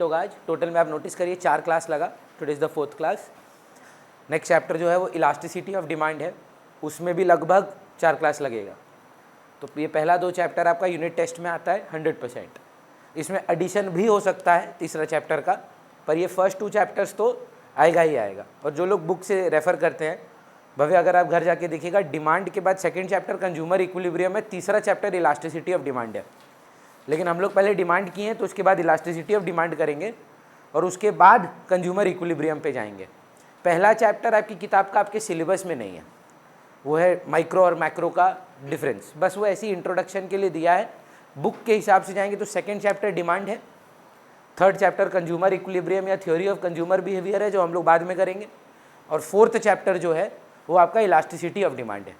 होगा आज टोटल में आप नोटिस करिए 4 क्लास लगा। Today is the 4th class. Next chapter जो है वो इलास्टिसिटी ऑफ डिमांड है, उसमें भी लगभग 4 क्लास लगेगा। तो ये पहला 2 चैप्टर आपका यूनिट टेस्ट में आता है 100%। इसमें एडिशन भी हो सकता है तीसरा चैप्टर का, पर ये फर्स्ट 2 चैप्टर्स तो आएगा ही आएगा। और जो लोग बुक से रेफ़र करते हैं, भव्य अगर आप घर जाके देखिएगा, डिमांड के बाद सेकेंड चैप्टर कंज्यूमर इक्विलिब्रियम है, तीसरा चैप्टर इलास्टिसिटी ऑफ डिमांड है। लेकिन हम लोग पहले डिमांड किए हैं तो उसके बाद इलास्टिसिटी ऑफ डिमांड करेंगे और उसके बाद कंज्यूमर इक्विलिब्रियम पे जाएंगे। पहला चैप्टर आपकी किताब का आपके सिलेबस में नहीं है, वो है माइक्रो और मैक्रो का डिफरेंस, बस वो ऐसी इंट्रोडक्शन के लिए दिया है। बुक के हिसाब से जाएंगे तो सेकेंड चैप्टर डिमांड है, थर्ड चैप्टर कंज्यूमर इक्विलिब्रियम या थ्योरी ऑफ कंज्यूमर बिहेवियर है जो हम लोग बाद में करेंगे, और फोर्थ चैप्टर जो है वो आपका इलास्टिसिटी ऑफ डिमांड है।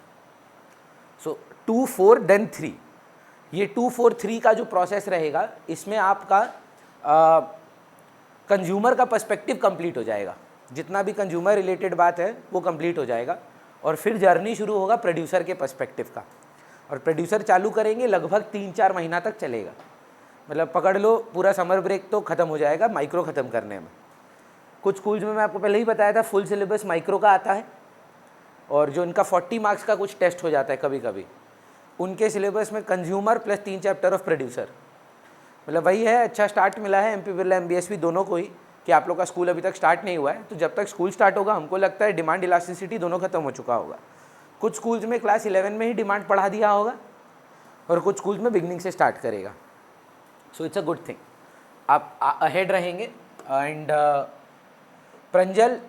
सो 2, 4 देन 3, ये 2, 4, 3 का जो प्रोसेस रहेगा, इसमें आपका कंज्यूमर का पर्सपेक्टिव कंप्लीट हो जाएगा, जितना भी कंज्यूमर रिलेटेड बात है वो कंप्लीट हो जाएगा। और फिर जर्नी शुरू होगा प्रोड्यूसर के पर्सपेक्टिव का, और प्रोड्यूसर चालू करेंगे लगभग 3-4 महीना तक चलेगा। मतलब पकड़ लो पूरा समर ब्रेक तो ख़त्म हो जाएगा माइक्रो ख़त्म करने में। कुछ स्कूल्स में मैं आपको पहले ही बताया था फुल सिलेबस माइक्रो का आता है, और जो इनका 40 मार्क्स का कुछ टेस्ट हो जाता है कभी कभी, उनके सिलेबस में consumer plus 3 chapter of producer. मतलब वही है, अच्छा स्टार्ट मिला है एमपी बिरला एमबीएसवी दोनों को ही कि आप लोग का स्कूल अभी तक स्टार्ट नहीं हुआ है, तो जब तक स्कूल स्टार्ट होगा हमको लगता है डिमांड इलास्टिसिटी दोनों खत्म हो चुका होगा। कुछ स्कूल्स में क्लास 11 में ही डिमांड पढ़ा दिया होगा और कुछ स्कूल्स में बिगनिंग से स्टार्ट करेगा। So it's a good thing, आप अहेड रहेंगे। एंड प्रंजल,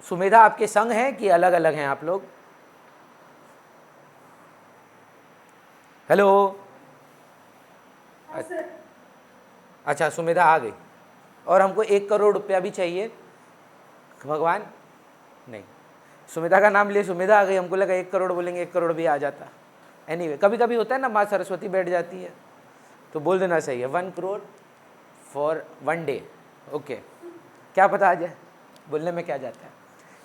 सुमेधा आपके संग हैं कि अलग अलग हैं आप लोग? हेलो, अच्छा सुमेधा आ गई। और हमको 1 करोड़ रुपया भी चाहिए भगवान, नहीं सुमेधा का नाम लिए सुमेधा आ गई, हमको लगा 1 करोड़ बोलेंगे 1 करोड़ भी आ जाता। एनीवे कभी कभी होता है ना, माँ सरस्वती बैठ जाती है तो बोल देना सही है 1 करोड़ फॉर 1 डे। ओके, क्या पता आ जाए, बोलने में क्या जाता है।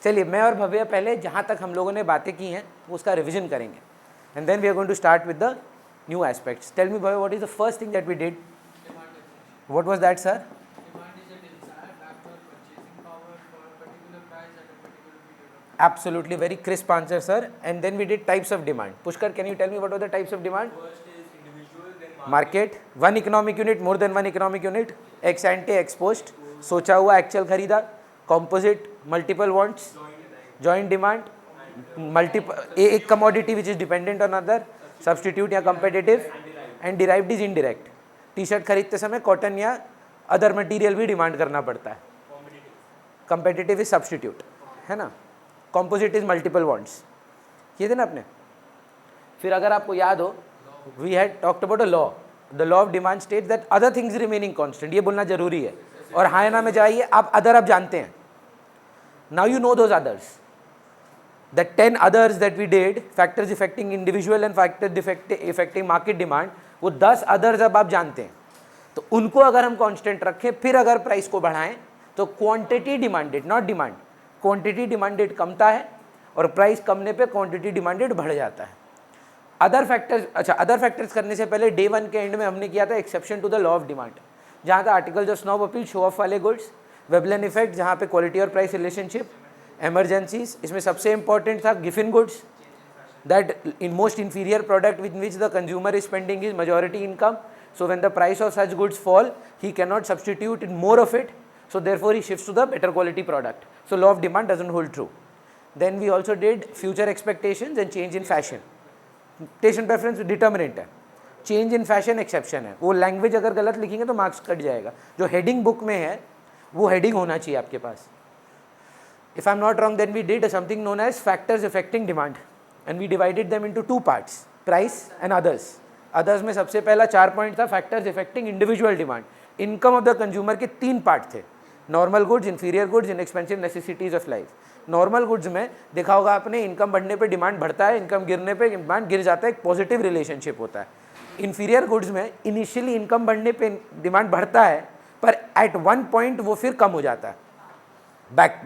चलिए मैं और भव्य पहले जहाँ तक हम लोगों ने बातें की हैं उसका रिविजन करेंगे, and then we are going to start with the new aspects. Tell me Bhavya, what is the first thing that we did? What was that sir? Absolutely, very crisp answer, sir. And then we did types of demand. Pushkar, can you tell me what were the types of demand? First is individual, then Market, one economic unit, more than one economic unit, ex ante, ex post, सोचा हुआ actual खरीदा, composite, multiple wants, joint demand, multiple एक commodity which is dependent on other, substitute या competitive, and derived is indirect. T shirt खरीदते समय cotton या other material भी demand करना पड़ता है। competitive is substitute, है ना? कॉम्पोजिट इज मल्टीपल वॉन्ट्स, किए थे ना आपने। फिर अगर आपको याद हो, we had talked about the law of demand states that other things remaining constant, ये बोलना जरूरी है। और हाँ ना में जाइए, आप अदर आप जानते हैं, now you know those others, the 10 others that we did, factors affecting individual and factors affecting market demand, वो 10 अदर्स अब आप जानते हैं। तो उनको अगर हम कांस्टेंट रखें, फिर अगर प्राइस को बढ़ाएं तो quantity demanded, not demand, quantity demanded कमता है और प्राइस कमने पे क्वांटिटी डिमांडेड बढ़ जाता है। अदर फैक्टर्स, अच्छा अदर फैक्टर्स करने से पहले डे 1 के एंड में हमने किया था exception to the law of demand, जहाँ था article of snob appeal, show off वाले गुड्स, वेबलन इफेक्ट जहाँ पे क्वालिटी और प्राइस रिलेशनशिप, एमरजेंसीज, इसमें सबसे इंपॉर्टेंट था Giffen goods, that in most inferior product with which the consumer is spending his majority income, so when the price of such goods fall he can not substitute in more of it, so therefore he shifts to the better quality product. So law of demand doesn't hold true. Then we also did future expectations and change in fashion. Taste and preference determinant है, change in fashion exception है। वो language अगर गलत लिखेंगे तो marks cut जाएगा। जो heading book में है वो हेडिंग होना चाहिए आपके पास। If I'm not wrong, then we did something known as factors affecting demand and we divided them into 2 parts, price and others. Others में सबसे पहला 4 पॉइंट था factors affecting individual demand. Income of the consumer के 3 part थे, normal goods, inferior goods, inexpensive necessities of life. Normal goods में देखा होगा आपने, इनकम बढ़ने पे डिमांड बढ़ता है, इनकम गिरने पे डिमांड गिर जाता है, एक पॉजिटिव रिलेशनशिप होता है। इन्फीरियर गुड्स में इनिशियली इनकम बढ़ने पे डिमांड बढ़ता है, पर एट वन पॉइंट वो फिर कम हो जाता है, बैक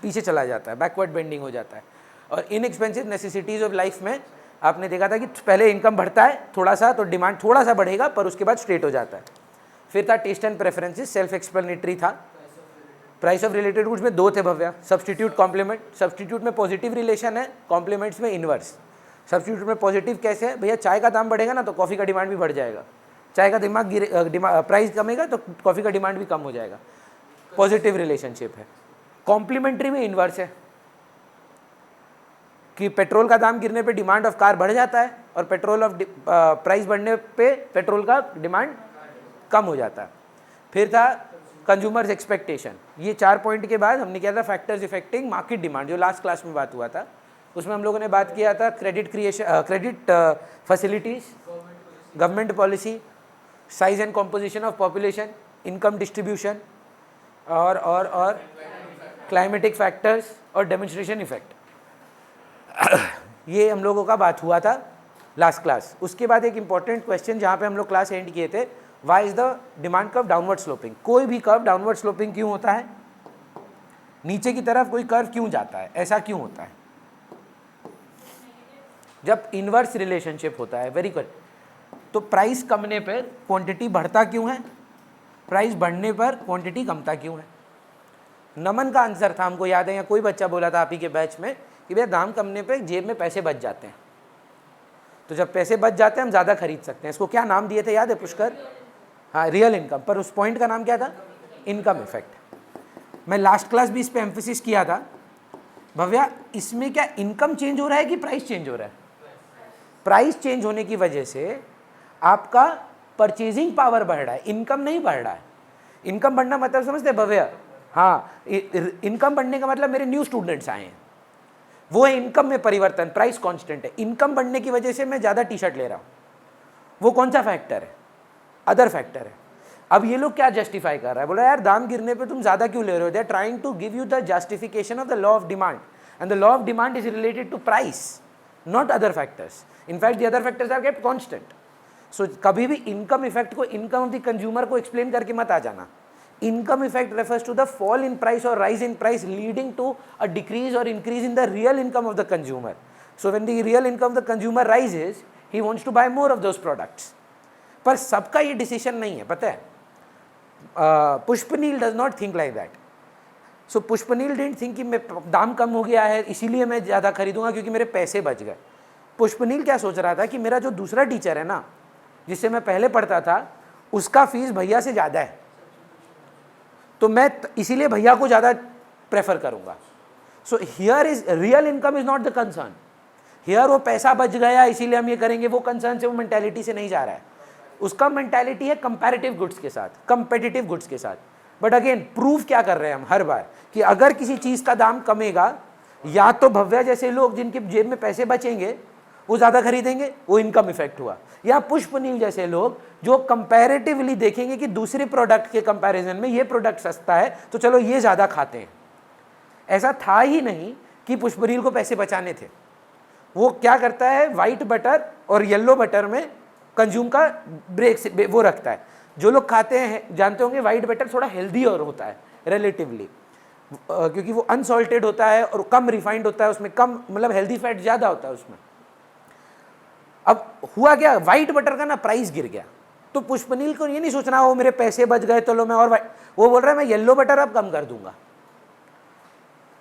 पीछे चला जाता है, बैकवर्ड बेंडिंग हो जाता है। और इनएक्सपेंसिव नेसेसिटीज ऑफ लाइफ में आपने देखा था कि पहले इनकम बढ़ता है थोड़ा सा तो डिमांड थोड़ा सा बढ़ेगा, पर उसके बाद स्ट्रेट हो जाता है। फिर था test and preferences, self explanatory था। प्राइस ऑफ रिलेटेड गुड्स में 2 थे भव्या, सब्सटीट्यूट कॉम्प्लीमेंट। सब्सटीट्यूट में पॉजिटिव रिलेशन है, कॉम्प्लीमेंट्स में इनवर्स। सब्सटीट्यूट में पॉजिटिव कैसे है भैया, चाय का दाम बढ़ेगा ना तो कॉफ़ी का डिमांड भी बढ़ जाएगा, चाय का प्राइस कमेगा तो कॉफ़ी का डिमांड भी कम हो जाएगा, पॉजिटिव रिलेशनशिप है। कॉम्प्लीमेंट्री में इनवर्स है कि पेट्रोल का दाम गिरने पे डिमांड ऑफ कार बढ़ जाता है और पेट्रोल ऑफ प्राइस बढ़ने पे पेट्रोल का डिमांड कम हो जाता है। फिर था कंज्यूमर्स एक्सपेक्टेशन। ये 4 पॉइंट के बाद हमने किया था फैक्टर्स इफेक्टिंग मार्केट डिमांड, जो लास्ट क्लास में बात हुआ था। उसमें हम लोगों ने बात किया था credit facilities, government policy, size and composition of population, income distribution और क्लाइमेटिक फैक्टर्स और डेमोन्स्ट्रेशन इफेक्ट। ये हम लोगों का बात हुआ था लास्ट क्लास। उसके बाद एक इंपॉर्टेंट क्वेश्चन जहाँ पे हम लोग क्लास एंड किए थे, why is the demand curve downward sloping. कोई भी कर्व डाउनवर्ड स्लोपिंग क्यों होता है, नीचे की तरफ कोई कर्व क्यों जाता है, ऐसा क्यों होता है? जब इनवर्स रिलेशनशिप होता है, वेरी गुड। तो प्राइस कमने पर क्वांटिटी बढ़ता क्यों है, प्राइस बढ़ने पर क्वांटिटी कमता क्यों है? नमन का आंसर था, हमको याद है, या कोई बच्चा बोला था आप ही के बैच में कि भैया दाम कमने पे जेब में पैसे बच जाते हैं, तो जब पैसे बच जाते हैं हम ज़्यादा खरीद सकते हैं। इसको क्या नाम दिए थे याद है पुष्कर? हाँ, रियल इनकम। पर उस पॉइंट का नाम क्या था? Income effect. मैं लास्ट क्लास भी इस पे एम्फेसिस किया था भव्या, इसमें क्या इनकम चेंज हो रहा है कि प्राइस चेंज हो रहा है? प्राइस चेंज होने की वजह से आपका परचेजिंग पावर बढ़ रहा है, इनकम नहीं बढ़ रहा है। इनकम बढ़ना मतलब समझते भव्या? हाँ, इनकम बढ़ने का मतलब मेरे न्यू स्टूडेंट्स आए हैं, वो है इनकम में परिवर्तन, प्राइस कांस्टेंट है। इनकम बढ़ने की वजह से मैं ज़्यादा टी शर्ट ले रहा हूँ, वो कौन सा फैक्टर है? अदर फैक्टर है। अब ये लोग क्या जस्टिफाई कर रहा है, बोला यार दाम गिरने पे तुम ज़्यादा क्यों ले रहे हो? They are trying to give you the justification of the law of demand, and the law of demand is related to price, not other factors. In fact the other factors are kept constant. So कभी भी income effect को income of the consumer को explain करके मत आ जाना। Income effect refers to the fall in price or rise in price leading to a decrease or increase in the real income of the consumer. So when the real income of the consumer rises, he wants to buy more of those products. पर सबका ये decision नहीं है, पता है? पुष्पनील does not think like that. So पुष्पनील didn't think कि मैं दाम कम हो गया है इसीलिए मैं ज़्यादा खरीदूंगा क्योंकि मेरे पैसे बच गए। पुष्पनील क्या सोच रहा था कि मेरा जो दूसरा टीचर है ना, जिससे मैं पहले पढ़ता था, उसका फीस भैया से ज़्यादा है, तो मैं इसीलिए भैया को ज़्यादा प्रेफर करूंगा। So here is real income is not the concern, here वो पैसा बच गया इसीलिए हम ये करेंगे, वो कंसर्न से, वो मेंटालिटी से नहीं जा रहा है। उसका मेंटालिटी है कंपैरेटिव गुड्स के साथ, कंपेटिटिव गुड्स के साथ। बट अगेन प्रूव क्या कर रहे हैं हम हर बार कि अगर किसी चीज़ का दाम कमेगा, या तो भव्या जैसे लोग जिनके जेब में पैसे बचेंगे वो ज़्यादा खरीदेंगे, वो इनकम इफेक्ट हुआ, या पुष्पनील जैसे लोग जो कंपैरेटिवली देखेंगे कि दूसरे प्रोडक्ट के कंपैरिजन में ये प्रोडक्ट सस्ता है तो चलो ये ज़्यादा खाते हैं। ऐसा था ही नहीं कि पुष्पनील को पैसे बचाने थे। वो क्या करता है, वाइट बटर और येलो बटर में कंज्यूम का ब्रेक से वो रखता है। जो लोग खाते हैं जानते होंगे वाइट बटर थोड़ा हेल्दी और होता है रिलेटिवली, क्योंकि वो अनसॉल्टेड होता है और कम रिफाइंड होता है, उसमें कम मतलब हेल्दी फैट ज़्यादा होता है उसमें। अब हुआ क्या, वाइट बटर का ना प्राइस गिर गया, तो पुष्पनील को ये नहीं सोचना वो मेरे पैसे बच गए तो लो मैं और वो बोल रहा है मैं येलो बटर अब कम कर दूंगा।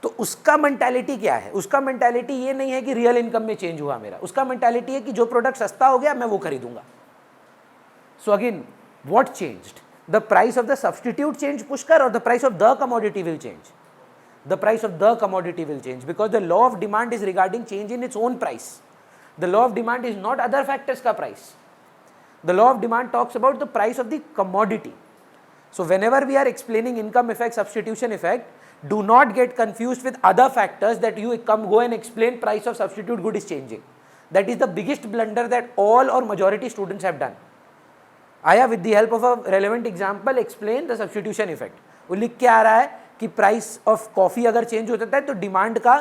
तो उसका मेंटालिटी क्या है? उसका मेंटालिटी ये नहीं है कि रियल इनकम में चेंज हुआ मेरा, उसका मेंटालिटी है कि जो प्रोडक्ट सस्ता हो गया मैं वो खरीदूंगा। So again what changed? The price of the substitute change Pushkar, और the price of the commodity will change? The price of the commodity will change because the law of demand is regarding change in its own price. The law of demand is not other factors का price. The law of demand talks about the price of the commodity. So whenever we are explaining income effect, substitution effect, do not get confused with other factors that you go and explain price of substitute good is changing. That is the biggest blunder that all or majority students have done. आया with the help of a relevant example explain the substitution effect. वो लिख के आ रहा है कि price of coffee अगर change हो जाता है तो demand का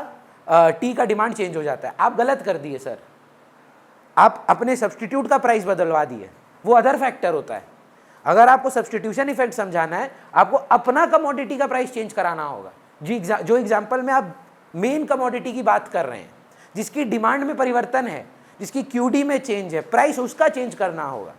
टी का डिमांड चेंज हो जाता है। आप गलत कर दिए सर, आप अपने सब्सटीट्यूट का प्राइस बदलवा दिए, वो अदर फैक्टर होता है। अगर आपको सब्सटीट्यूशन इफेक्ट समझाना है, आपको अपना कमोडिटी का प्राइस चेंज कराना होगा। जो एग्जांपल में आप मेन कमोडिटी की बात कर रहे हैं, जिसकी डिमांड में परिवर्तन है, जिसकी क्यूडी में चेंज है, प्राइस उसका चेंज करना होगा।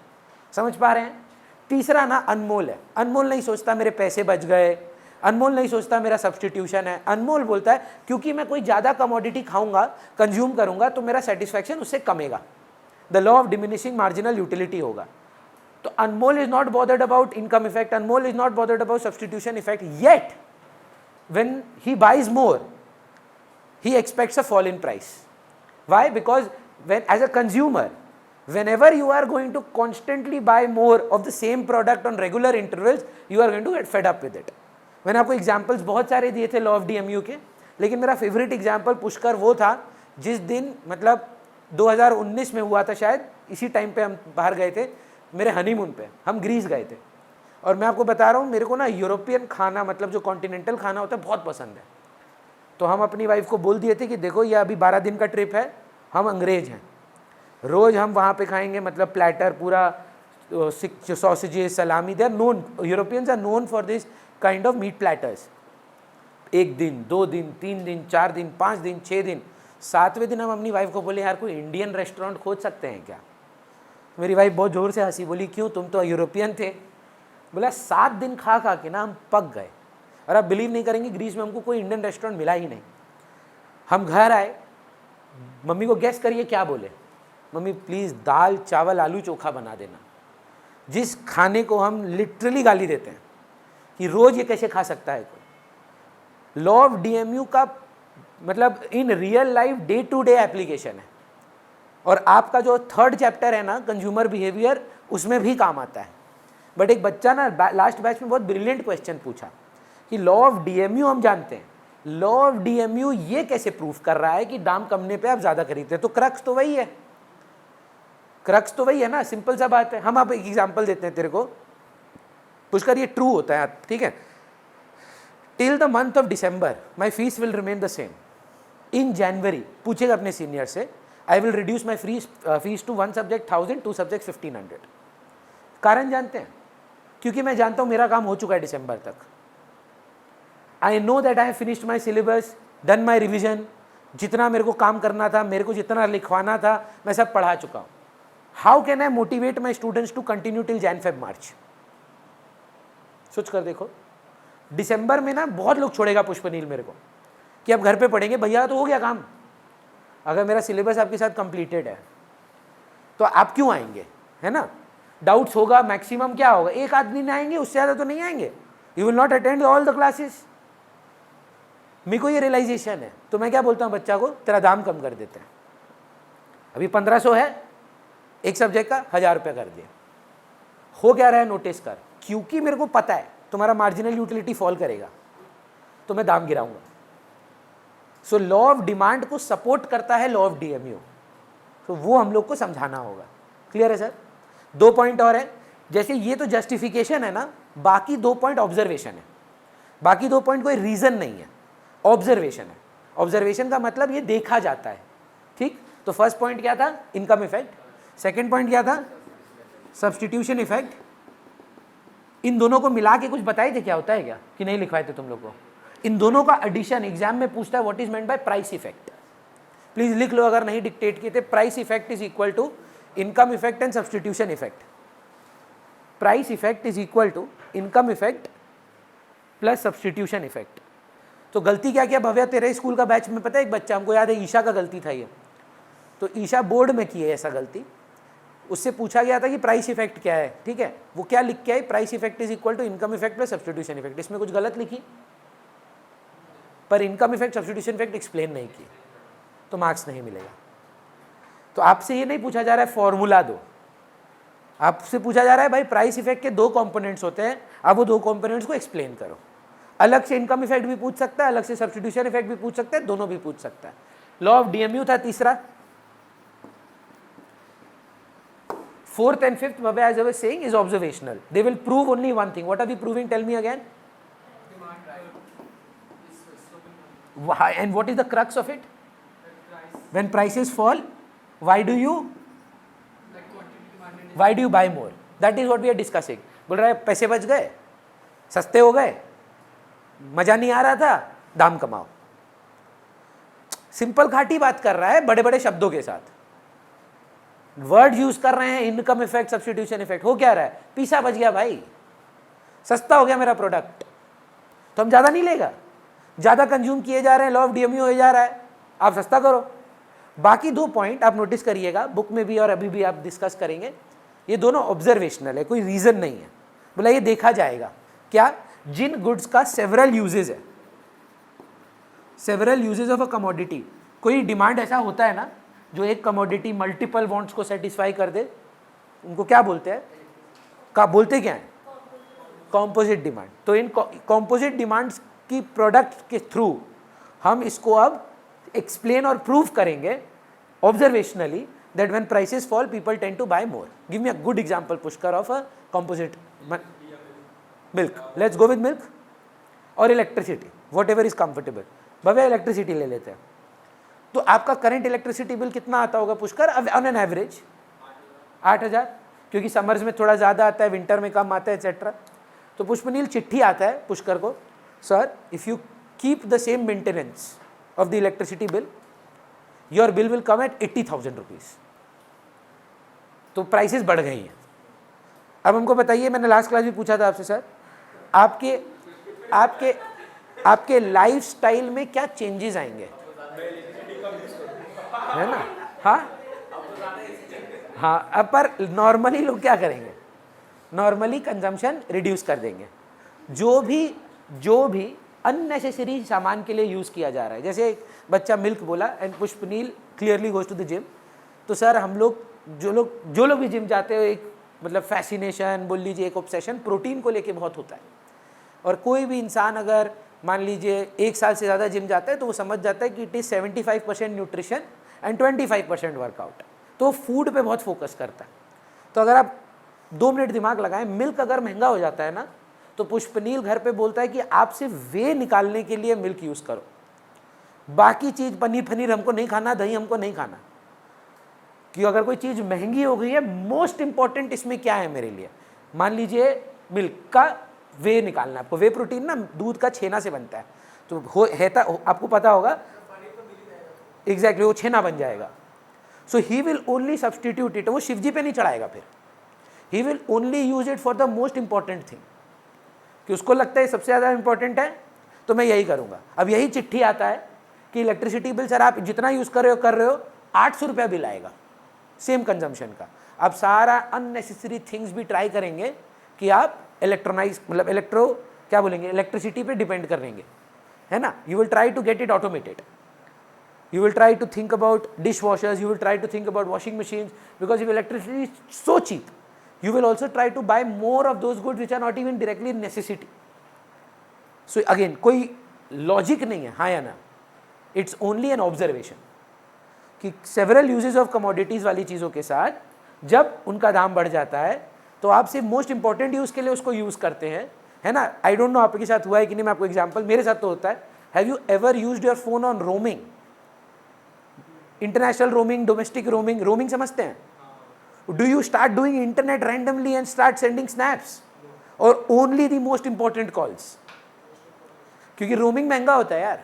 समझ पा रहे हैं? तीसरा ना अनमोल है। अनमोल नहीं सोचता मेरे पैसे बच गए, अनमोल नहीं सोचता मेरा सब्सटीट्यूशन है। अनमोल बोलता है क्योंकि मैं कोई ज़्यादा कमोडिटी खाऊंगा, कंज्यूम करूंगा, तो मेरा सेटिस्फैक्शन उससे कमेगा, the law of diminishing marginal utility होगा। तो Anmol is not bothered about income effect, Anmol is not bothered about substitution effect, yet when he buys more he expects a fall in price. Why? Because when as a consumer, whenever you are going to constantly buy more of the same product on regular intervals, you are going to get fed up with it. मैंने आपको examples बहुत सारे दिए थे law of DMU के, लेकिन मेरा favourite example Pushkar वो था जिस दिन मतलब 2019 में हुआ था शायद, इसी टाइम पे हम बाहर गए थे मेरे हनीमून पे, हम ग्रीस गए थे। और मैं आपको बता रहा हूँ मेरे को ना यूरोपियन खाना मतलब जो कॉन्टिनेंटल खाना होता है बहुत पसंद है। तो हम अपनी वाइफ को बोल दिए थे कि देखो ये अभी 12 दिन का ट्रिप है, हम अंग्रेज हैं, रोज़ हम वहाँ पे खाएंगे मतलब प्लेटर पूरा sausages salami, they are known, Europeans are known for this kind of meat platters. 1 दिन 2 दिन 3 दिन 4 दिन 5 दिन 6 दिन, 7वें दिन हम अपनी वाइफ को बोले यार कोई इंडियन रेस्टोरेंट खोज सकते हैं क्या। मेरी वाइफ बहुत ज़ोर से हंसी, बोली क्यों, तुम तो यूरोपियन थे। बोला 7 दिन खा खा के ना हम पक गए, और आप बिलीव नहीं करेंगे ग्रीस में हमको कोई इंडियन रेस्टोरेंट मिला ही नहीं। हम घर आए, मम्मी को गेस करिए क्या बोले, मम्मी प्लीज़ दाल चावल आलू चोखा बना देना। जिस खाने को हम लिटरली गाली देते हैं कि रोज़ ये कैसे खा सकता है कोई। लॉ ऑफ DMU का मतलब in real life day to day application है, और आपका जो 3rd चैप्टर है ना कंज्यूमर बिहेवियर, उसमें भी काम आता है। बट एक बच्चा ना लास्ट बैच में बहुत ब्रिलियंट क्वेश्चन पूछा कि लॉ ऑफ DMU हम जानते हैं, लॉ ऑफ DMU ये कैसे प्रूफ कर रहा है कि दाम कमने पे आप ज़्यादा खरीदते हैं। तो क्रक्स तो वही है, क्रक्स तो वही है ना, सिंपल सा बात है। हम आप एक एग्जांपल देते हैं तेरे को पुष्कर, ये ट्रू होता है ठीक है। Till the month of December my fees will remain the same. In January पूछेगा अपने सीनियर से, I will reduce my fees to 1 subject 1000, 2 subject 1500। कारण जानते हैं, क्योंकि मैं जानता हूं मेरा काम हो चुका है दिसंबर तक। I know that I have finished my syllabus, done my revision, जितना मेरे को काम करना था, मेरे को जितना लिखवाना था, मैं सब पढ़ा चुका हूं। How can I motivate my students to continue till Jan Feb March. सोच कर देखो, दिसंबर में ना बहुत लोग छोड़ेगा पुष्पनील मेरे को कि अब घर पे पढ़ेंगे, भैया तो हो गया काम। अगर मेरा सिलेबस आपके साथ कंप्लीटेड है तो आप क्यों आएंगे, है ना। डाउट्स होगा, मैक्सिमम क्या होगा, 1 आदमी नहीं आएंगे, उससे ज़्यादा तो नहीं आएंगे। You will not attend all the classes. मेरे को ये रियलाइजेशन है, तो मैं क्या बोलता हूँ बच्चा को, तेरा दाम कम कर देते हैं। अभी 1500 है एक सब्जेक्ट का, 1000 रुपये कर दिया। हो क्या रहा है नोटिस कर, क्योंकि मेरे को पता है तुम्हारा मार्जिनल यूटिलिटी फॉल करेगा तो मैं दाम गिराऊंगा। सो लॉ ऑफ डिमांड को सपोर्ट करता है लॉ ऑफ DMU, तो वो हम लोग को समझाना होगा। क्लियर है सर। 2 पॉइंट और है, जैसे ये तो जस्टिफिकेशन है ना, बाकी 2 पॉइंट ऑब्जर्वेशन है। बाकी 2 पॉइंट कोई रीजन नहीं है, ऑब्जर्वेशन है। ऑब्जर्वेशन का मतलब ये देखा जाता है, ठीक। तो फर्स्ट पॉइंट क्या था, इनकम इफेक्ट। सेकंड पॉइंट क्या था, सब्स्टिट्यूशन इफेक्ट। इन दोनों को मिला के कुछ बताए थे क्या होता है क्या, कि नहीं लिखवाए थे तुम लोग को। इन दोनों का एडिशन एग्जाम में पूछता है, what is meant by price effect. Please लिख लो अगर नहीं डिक्टेट किए थे। Price effect is equal to income effect and substitution effect. Price effect is equal to income effect plus substitution effect. तो गलती क्या किया भव्या तेरे स्कूल का बैच में, पता है एक बच्चा, हमको याद है ईशा का गलती था ये, तो ईशा बोर्ड में की है ऐसा गलती। उससे पूछा गया था कि प्राइस इफेक्ट क्या है, ठीक है, वो क्या लिख के आई, price effect is equal to income effect plus substitution effect. इसमें कुछ गलत लिखी, पर income effect substitution effect explain नहीं की, तो मार्क्स नहीं मिलेगा। तो आपसे ये नहीं पूछा जा रहा है फॉर्मूला दो, आपसे पूछा जा रहा है भाई प्राइस इफेक्ट के 2 कंपोनेंट्स होते हैं, आप वो 2 कंपोनेंट्स को एक्सप्लेन करो। अलग से इनकम इफेक्ट भी पूछ सकता है, अलग से सब्स्टिट्यूशन इफेक्ट भी पूछ सकता है, दोनों भी पूछ सकता है। लॉ ऑफ DMU था तीसरा। 4th and 5th, as I was saying, is observational. They will prove only one thing. What are we proving? Tell me again. And what is the crux of it? When prices fall, why do you buy more? That is what we are discussing. बोल रहा है पैसे बच गए, सस्ते हो गए, मजा नहीं आ रहा था, दाम कमाओ। सिंपल खाटी बात कर रहा है बड़े बड़े शब्दों के साथ। वर्ड यूज कर रहे हैं, इनकम इफेक्ट, सब्स्टिट्यूशन इफेक्ट, हो क्या रहा है, पीसा बच गया भाई, सस्ता हो गया मेरा प्रोडक्ट, तो हम ज्यादा नहीं लेगा, ज्यादा कंज्यूम किए जा रहे हैं, लॉ ऑफ डीएमयू हो जा रहा है, आप सस्ता करो। बाकी 2 पॉइंट आप नोटिस करिएगा, बुक में भी और अभी भी आप डिस्कस करेंगे, ये दोनों ऑब्जर्वेशनल है, कोई रीजन नहीं है, बोला ये देखा जाएगा क्या, जिन गुड्स का सेवरल यूजेज है, several uses of a commodity, कोई डिमांड ऐसा होता है ना जो एक कमोडिटी मल्टीपल वांट्स को सेटिस्फाई कर दे, उनको क्या बोलते हैं, बोलते क्या है, कॉम्पोजिट डिमांड। तो इन कॉम्पोजिट डिमांड्स की प्रोडक्ट के थ्रू हम इसको अब एक्सप्लेन और प्रूव करेंगे observationally that when prices fall people tend to buy more. Give me a good example Pushkar of a composite. Milk, let's go with milk, और electricity, whatever is comfortable. Bhavya electricity ले लेते हैं, तो आपका current electricity bill कितना आता होगा Pushkar on an average? 8,000, क्योंकि समर्स में थोड़ा ज़्यादा आता है, विंटर में कम आता है एक्सेट्रा। तो पुष्पनील चिट्ठी आता है पुष्कर को, sir if you keep the same maintenance of the electricity bill your bill will come at 80,000 rupees. तो प्राइसेस बढ़ गई हैं। अब हमको बताइए, मैंने लास्ट क्लास भी पूछा था आपसे, सर आपके आपके आपके लाइफ स्टाइल में क्या चेंजेस आएंगे, है ना? हाँ हाँ, अब पर नॉर्मली लोग क्या करेंगे, नॉर्मली कंजम्पशन रिड्यूस कर देंगे। जो भी अननेसेसरी सामान के लिए यूज़ किया जा रहा है, जैसे एक बच्चा मिल्क बोला and Pushpneel clearly goes to the gym, तो सर हम लोग जो लोग भी जिम जाते हो, एक मतलब फैसिनेशन बोल लीजिए, एक ऑब्सेशन प्रोटीन को लेके बहुत होता है। और कोई भी इंसान अगर मान लीजिए 1 साल से ज़्यादा जिम जाता है तो वो समझ जाता है कि it is 75% nutrition and 25% workout, तो फूड पे बहुत फोकस करता है। तो अगर आप 2 मिनट दिमाग लगाएं, मिल्क अगर महंगा हो जाता है ना, तो पुष्पनील घर पे बोलता है कि आप सिर्फ वे निकालने के लिए मिल्क यूज़ करो, बाकी चीज़ पनीर फनीर हमको नहीं खाना, दही हमको नहीं खाना। कि अगर कोई चीज़ महंगी हो गई है, मोस्ट इंपॉर्टेंट इसमें क्या है मेरे लिए, मान लीजिए मिल्क का वे निकालना, आपको वे प्रोटीन ना दूध का छेना से बनता है, तो आपको पता होगा एग्जैक्टली, वो छेना बन जाएगा। So he will only substitute it, वो शिव जी पे नहीं चढ़ाएगा, फिर he will only use it for the most important thing, कि उसको लगता है सबसे ज़्यादा इंपॉर्टेंट है तो मैं यही करूँगा। अब यही चिट्ठी आता है कि इलेक्ट्रिसिटी बिल सर आप जितना यूज़ कर रहे हो 800 रुपया बिल आएगा सेम कंजम्पशन का। अब सारा अननेसेसरी थिंग्स भी ट्राई करेंगे कि आप इलेक्ट्रोनाइज मतलब क्या बोलेंगे, इलेक्ट्रिसिटी पे डिपेंड करेंगे, है ना। You will try to get it automated, you will try to think about dishwashers, you will try to think about washing machines, because if electricity is so cheap, you will also try to buy more of those goods which are not even directly necessity. So again, कोई logic नहीं है, हाँ या ना, it's only an observation कि several uses of commodities वाली चीज़ों के साथ जब उनका दाम बढ़ जाता है तो आप सिर्फ मोस्ट इंपॉर्टेंट यूज़ के लिए उसको यूज़ करते हैं, है ना। आई डोंट नो आपके साथ हुआ है कि नहीं, मैं आपको एग्जाम्पल, मेरे साथ तो होता है। Have you ever used your phone on roaming, international roaming, domestic roaming, roaming समझते हैं? Do you start doing internet randomly and start sending snaps और only the most important calls? क्योंकि रोमिंग महंगा होता है यार,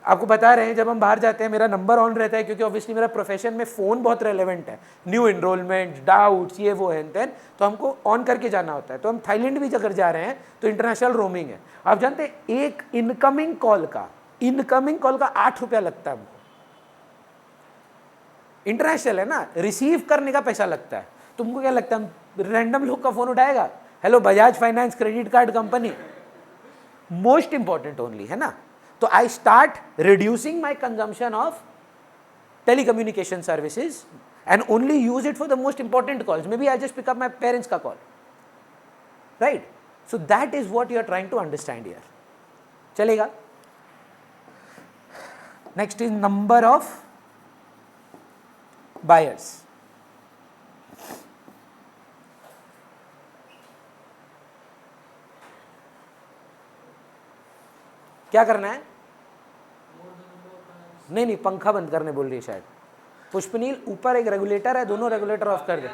आपको बता रहे हैं। जब हम बाहर जाते हैं मेरा नंबर ऑन रहता है, क्योंकि ऑब्वियसली मेरा प्रोफेशन में फ़ोन बहुत रेलेवेंट है, न्यू एनरोलमेंट, डाउट्स, ये वो है तेन, तो हमको ऑन करके जाना होता है। तो हम थाईलैंड भी अगर जा रहे हैं तो इंटरनेशनल रोमिंग है। आप जानते हैं एक इनकमिंग कॉल का 8 रुपया लगता है हमको, इंटरनेशनल है ना, रिसीव करने का पैसा लगता है। तुमको क्या लगता है रैंडम लोग का फोन उठाएगा? Hello Bajaj finance credit card company, most important only, है ना। तो I start reducing my consumption of telecommunication services and only use it for the most important calls. Maybe I just pick up my parents का call, right. So that is what you are trying to understand here. चलेगा? Next is number of buyers. क्या करना है? नहीं, पंखा बंद करने बोल रही है शायद पुष्पनील। ऊपर एक रेगुलेटर है, दोनों रेगुलेटर ऑफ कर दे।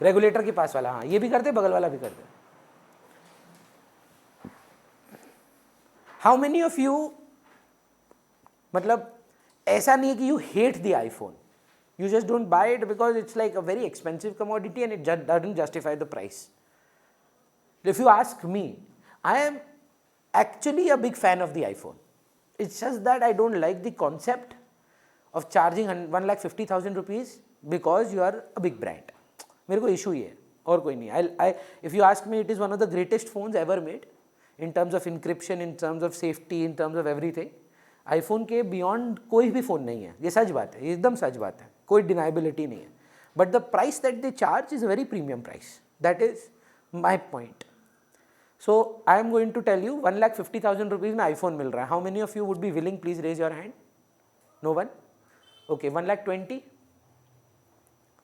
रेगुलेटर के पास वाला, हाँ ये भी कर दे, बगल वाला भी कर दे। हाउ मेनी ऑफ यू मतलब ऐसा नहीं है कि you hate the iPhone, you just don't buy it because it's like a very expensive commodity and it doesn't justify the price. If you ask me, I am actually a big fan of the iPhone. It's just that I don't like the concept of charging 1,50,000 rupees because you are a big brand. मेरे को issue ये है और कोई नहीं. If you ask me, it is one of the greatest phones ever made in terms of encryption, in terms of safety, in terms of everything. IPhone के beyond कोई भी फ़ोन नहीं है, ये सच बात है, एकदम सच बात है, कोई डिनाइबिलिटी नहीं है. But the price that they charge is a very premium price. That is my point. So I am going to tell you 1,50,000 rupees में आईफोन मिल रहा है. How many of you would be willing? Please raise your hand. No one. Okay, 1,20,000.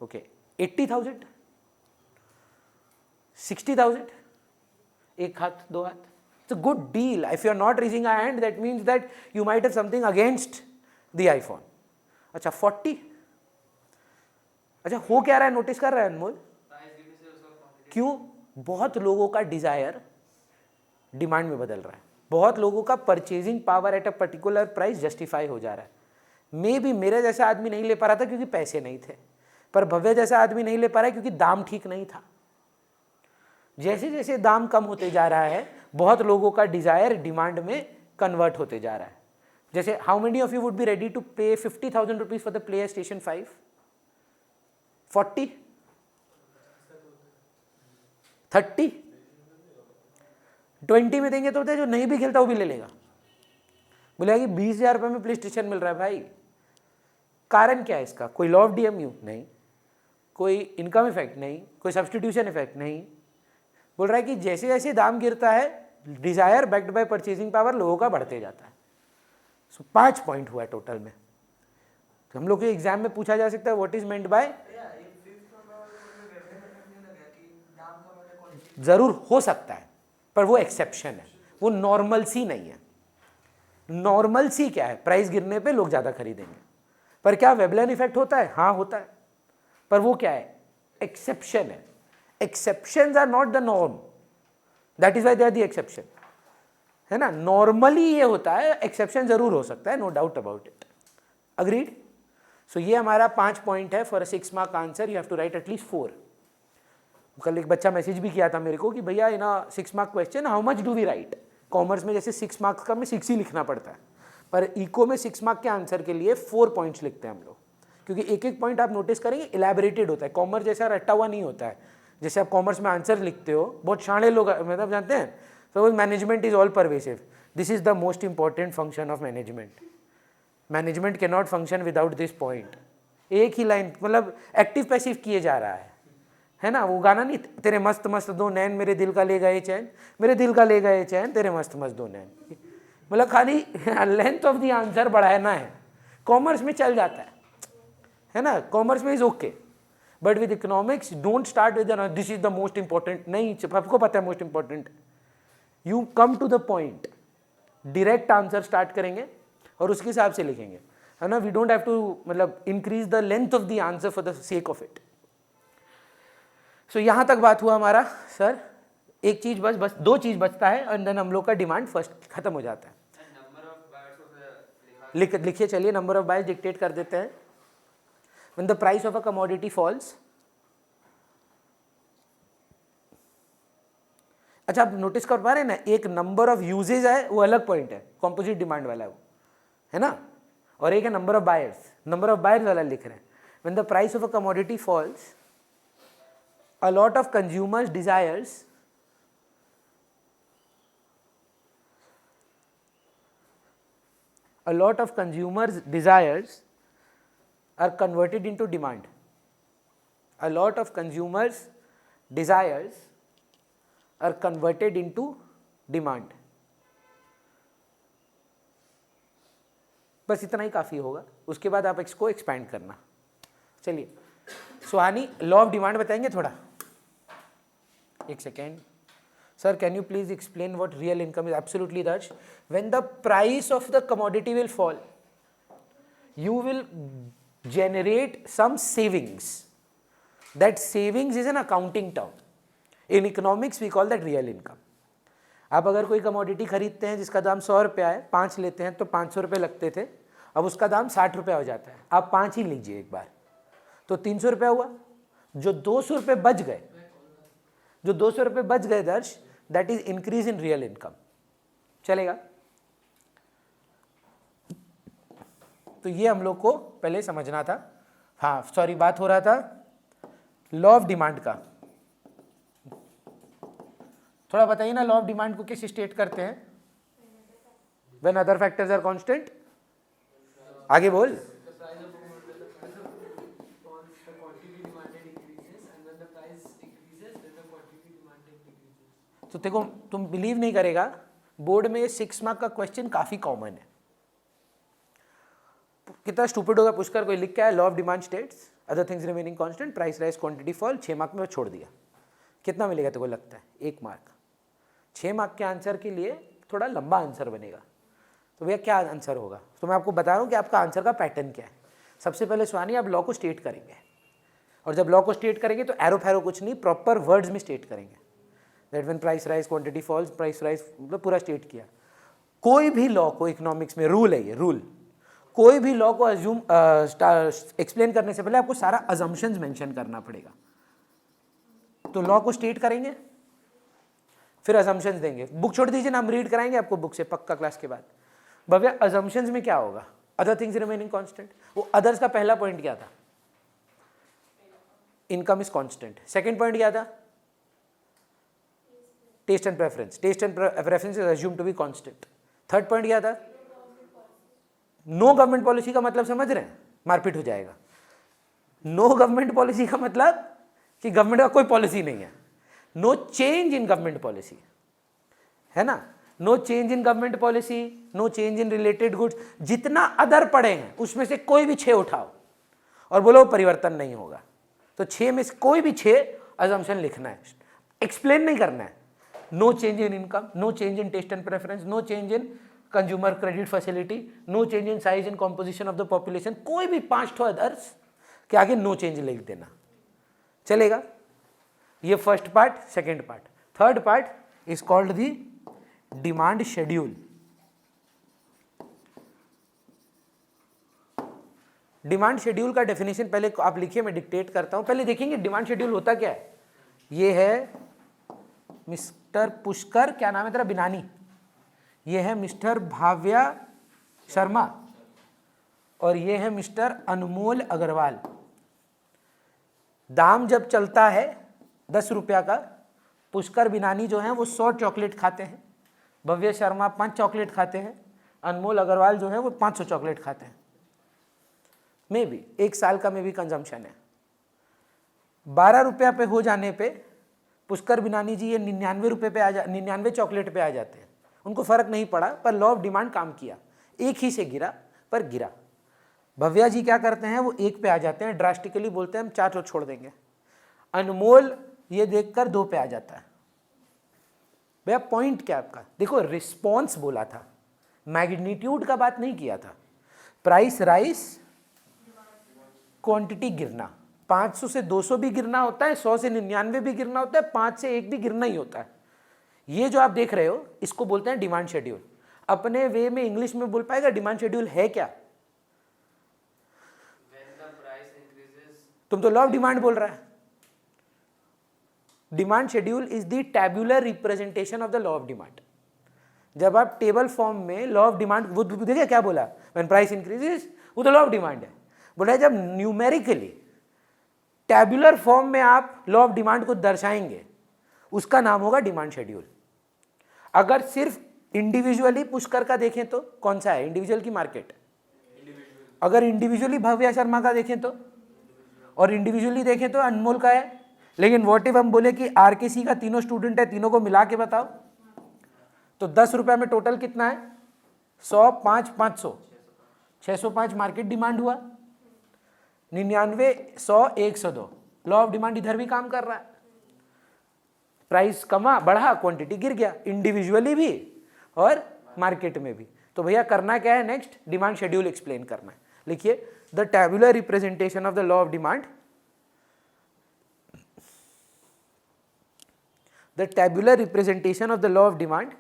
Okay, 80,000, 60,000. एक हाथ, दो हाथ. It's a good deal. If you are not raising a hand, that means that you might have something against the iPhone. अच्छा 40. अच्छा हो क्या रहा है, नोटिस कर रहा है अनमोल? क्यों? बहुत लोगों का डिजायर डिमांड में बदल रहा है. बहुत लोगों का purchasing power at a particular price justify हो जा रहा है. मे भी मेरे जैसा आदमी नहीं ले पा रहा था क्योंकि पैसे नहीं थे, पर भव्य जैसा आदमी नहीं ले पा रहा है क्योंकि दाम ठीक नहीं था. जैसे जैसे दाम कम होते जा रहा है, बहुत लोगों का डिजायर डिमांड में कन्वर्ट होते जा रहा है. जैसे how many of you would be ready to pay 50,000 rupees for the PlayStation 5? 40, 30, 20 में देंगे तो जो नहीं भी खेलता वो भी ले लेगा. बोलेगा कि 20,000 रुपये में PlayStation मिल रहा है. भाई कारण क्या है इसका? कोई लॉ ऑफ DMU नहीं, कोई इनकम इफेक्ट नहीं, कोई सब्सटीट्यूशन इफेक्ट नहीं. बोल रहा है कि जैसे जैसे दाम गिरता है, desire backed by purchasing power लोगों का बढ़ते जाता है. सो 5 पॉइंट हुआ है टोटल में. तो हम लोग के एग्जाम में पूछा जा सकता है व्हाट इज मेंट बाय. जरूर हो सकता है, पर वो एक्सेप्शन है, वो नॉर्मल सी नहीं है. नॉर्मल सी क्या है? प्राइस गिरने पे लोग ज्यादा खरीदेंगे. पर क्या वेबलन इफेक्ट होता है? हाँ होता है, पर वो क्या है? एक्सेप्शन है. Exceptions are not the norm. That is why they are the exception. है ना? नॉर्मली ये होता है, एक्सेप्शन जरूर हो सकता है, no doubt about it. Agreed? So ये हमारा 5 पॉइंट है for a 6 mark answer. You have to write at least 4. कल एक बच्चा मैसेज भी किया था मेरे को कि भैया in 6 mark question how much do we write. Commerce में जैसे 6 मार्क्स का में 6 ही लिखना पड़ता है, पर इको में 6 मार्क के आंसर के लिए 4 पॉइंट्स लिखते हैं हम लोग, क्योंकि एक एक पॉइंट आप नोटिस करेंगे इलेबोरेटेड होता है. कॉमर्स जैसा रट्टा हुआ नहीं होता है. जैसे आप कॉमर्स में आंसर लिखते हो, बहुत शाणे लोग मतलब जानते हैं, तो management is all pervasive. This is the most important function of management. Management can not function without this point. एक ही लाइन मतलब एक्टिव पैसिव किए जा रहा है ना? वो गाना नहीं, तेरे मस्त मस्त दो नैन मेरे दिल का ले गए चैन, मेरे दिल का ले गए चैन, तेरे मस्त मस्त दो नैन. मतलब खाली लेंथ ऑफ द आंसर बढ़ाना है. कॉमर्स में चल जाता है ना? कॉमर्स में is okay. But with economics don't start with this is the most important. नहीं, आपको पता है most important. You come to the point, direct answer start करेंगे और उसके हिसाब से लिखेंगे, है ना? वी डोंट हैव टू मतलब increase the length of the answer for the sake of it. So यहां तक बात हुआ हमारा. सर एक चीज बस 2 चीज बचता है और देन हम लोग का डिमांड फर्स्ट खत्म हो जाता है. लिखिए, चलिए नंबर ऑफ बायर्स डिक्टेट कर देते हैं. When the price of a commodity falls, अच्छा आप नोटिस कर पा रहे हैं ना, एक नंबर ऑफ यूजेज है वो अलग पॉइंट है, कॉम्पोजिट डिमांड वाला वो, है ना? और एक है number of buyers. Number of buyers वाला लिख रहे हैं. When the price of a commodity falls, a lot of consumers desires are converted into demand. A lot of consumers' desires are converted into demand. बस इतना ही काफ़ी होगा, उसके बाद आप इसको एक्सपैंड करना. चलिए सुहानी, लॉ ऑफ डिमांड बताएंगे थोड़ा? एक second. Sir, can you please explain what real income is? Absolutely, Darsh. When the price of the commodity will fall, you will generate some savings. That savings is an accounting term. In economics, we call that real income. आप अगर कोई commodity खरीदते हैं जिसका दाम 100 रुपया है, 5 लेते हैं तो 500 रुपये लगते थे, अब उसका दाम 60 रुपये हो जाता है, आप 5 ही लीजिए एक बार, तो 300 रुपये हुआ। जो 200 रुपये बच गए, जो 200 रुपये बच गए दर्श, that is increase in real income. चलेगा? तो ये हम लोग को पहले समझना था। हाँ सॉरी, बात हो रहा था लॉ ऑफ डिमांड का। थोड़ा बताइए ना, लॉ ऑफ डिमांड को कैसे स्टेट करते हैं? When other factors are constant. आगे बोल। तो देखो, तुम बिलीव नहीं करेगा, बोर्ड में 6 मार्क का क्वेश्चन काफी कॉमन है। कितना स्टूपिड होगा पुष्कर, कोई लिख के आया law of demand states other things remaining constant, price rise quantity fall, 6 mark में छोड़ दिया। कितना मिलेगा तेरे को लगता है? 1 मार्क। 6 मार्क के आंसर के लिए थोड़ा लंबा आंसर बनेगा। तो भैया क्या आंसर होगा? तो मैं आपको बता रहा हूँ कि आपका आंसर का पैटर्न क्या है। सबसे पहले स्वानी आप लॉ को स्टेट करेंगे, और जब लॉ को स्टेट करेंगे तो एरो फैरो कुछ नहीं, प्रॉपर वर्ड्स में स्टेट करेंगे। That when price rise quantity falls, price rise मतलब पूरा स्टेट किया। कोई भी लॉ को, इकोनॉमिक्स में रूल है ये, रूल, कोई भी लॉ को अज्यूम एक्सप्लेन करने से पहले आपको सारा अजम्पशंस मेंशन करना पड़ेगा। तो लॉ को स्टेट करेंगे, फिर अजम्पशंस देंगे। बुक छोड़ दीजिए ना, हम रीड कराएंगे आपको बुक से पक्का क्लास के बाद। भव्या अजम्पशंस में क्या होगा? Other things remaining constant. वो अदर्स का पहला पॉइंट क्या था? Income is constant. Second point क्या था? Test and preference. Taste and preference is assume to be constant. Third point क्या था? नो गवर्नमेंट पॉलिसी का मतलब समझ रहे हैं? मारपीट हो जाएगा। नो गवर्नमेंट पॉलिसी का मतलब कि गवर्नमेंट का कोई पॉलिसी नहीं है। No change in government policy, है ना? No change in government policy, no change in related goods. जितना अदर पड़े हैं उसमें से कोई भी 6 उठाओ और बोलो परिवर्तन नहीं होगा। तो 6 में से कोई भी 6 अजम्पशन लिखना है, एक्सप्लेन नहीं करना है। No change in income, no change in taste and preference, no change in consumer credit facility, no change in size and composition of the population. कोई भी 5 ठो अदर्स के आगे नो चेंज लिख देना, चलेगा? ये first part. Second part, third part is called the demand schedule. Demand schedule का डेफिनेशन पहले आप लिखिए, मैं डिक्टेट करता हूं। पहले देखेंगे डिमांड शेड्यूल होता क्या है। ये है मिस्टर पुष्कर, क्या नाम है तेरा? बिनानी। ये है मिस्टर भाव्या शर्मा, और ये है मिस्टर अनमोल अग्रवाल। दाम जब चलता है 10 रुपया का, पुष्कर बिनानी जो है वो 100 चॉकलेट खाते हैं, भव्य शर्मा 5 चॉकलेट खाते हैं, अनमोल अग्रवाल जो है वो 500 चॉकलेट खाते हैं। मे भी 1 साल का मे भी कंजम्पशन है। 12 रुपया पे हो जाने पे पुष्कर बिनानी जी ये 99 रुपये पे 99 चॉकलेट पे आ जाते हैं। उनको फर्क नहीं पड़ा, पर लॉ ऑफ डिमांड काम किया, एक ही से गिरा पर गिरा। भव्या जी क्या करते हैं, वो 1 पे आ जाते हैं, ड्रास्टिकली बोलते हैं हम 4 छोड़ देंगे। अनमोल ये देखकर 2 पे आ जाता है। भैया पॉइंट क्या आपका? देखो रिस्पॉन्स बोला था, मैग्नीट्यूड का बात नहीं किया था। प्राइस राइज, क्वांटिटी गिरना, 500 से 200 भी गिरना होता है, 100 से 99 भी गिरना होता है, 5 से 1 भी गिरना ही होता है। ये जो आप देख रहे हो इसको बोलते हैं डिमांड शेड्यूल। अपने वे में इंग्लिश में बोल पाएगा डिमांड शेड्यूल है क्या? तुम तो लॉ ऑफ डिमांड बोल रहा है। Demand schedule is the tabular representation of the law of demand. जब आप टेबल फॉर्म में लॉ ऑफ डिमांड, वो देखिए क्या बोला, व्हेन प्राइस इंक्रीजेस, वो तो लॉ ऑफ डिमांड है। बोला जब न्यूमेरिकली टैब्यूलर फॉर्म में आप लॉ ऑफ डिमांड को दर्शाएंगे उसका नाम होगा डिमांड शेड्यूल। अगर सिर्फ इंडिविजुअली पुष्कर का देखें तो कौन सा है? इंडिविजुअल की मार्केट। अगर इंडिविजुअली भव्या शर्मा का देखें तो, और इंडिविजुअली देखें तो अनमोल का है। लेकिन व्हाट इफ हम बोले कि आरकेसी का तीनों स्टूडेंट है, तीनों को मिला के बताओ, तो 10 रुपया में टोटल कितना है? 100, 5, 500, 605 मार्केट डिमांड हुआ। 99, 100, 102, लॉ ऑफ डिमांड इधर भी काम कर रहा है। प्राइस कमा बढ़ा, क्वांटिटी गिर गया, इंडिविजुअली भी और मार्केट में भी। तो भैया करना क्या है नेक्स्ट? डिमांड शेड्यूल एक्सप्लेन करना है। लिखिए the tabular representation of the law of demand, the tabular representation of the law of demand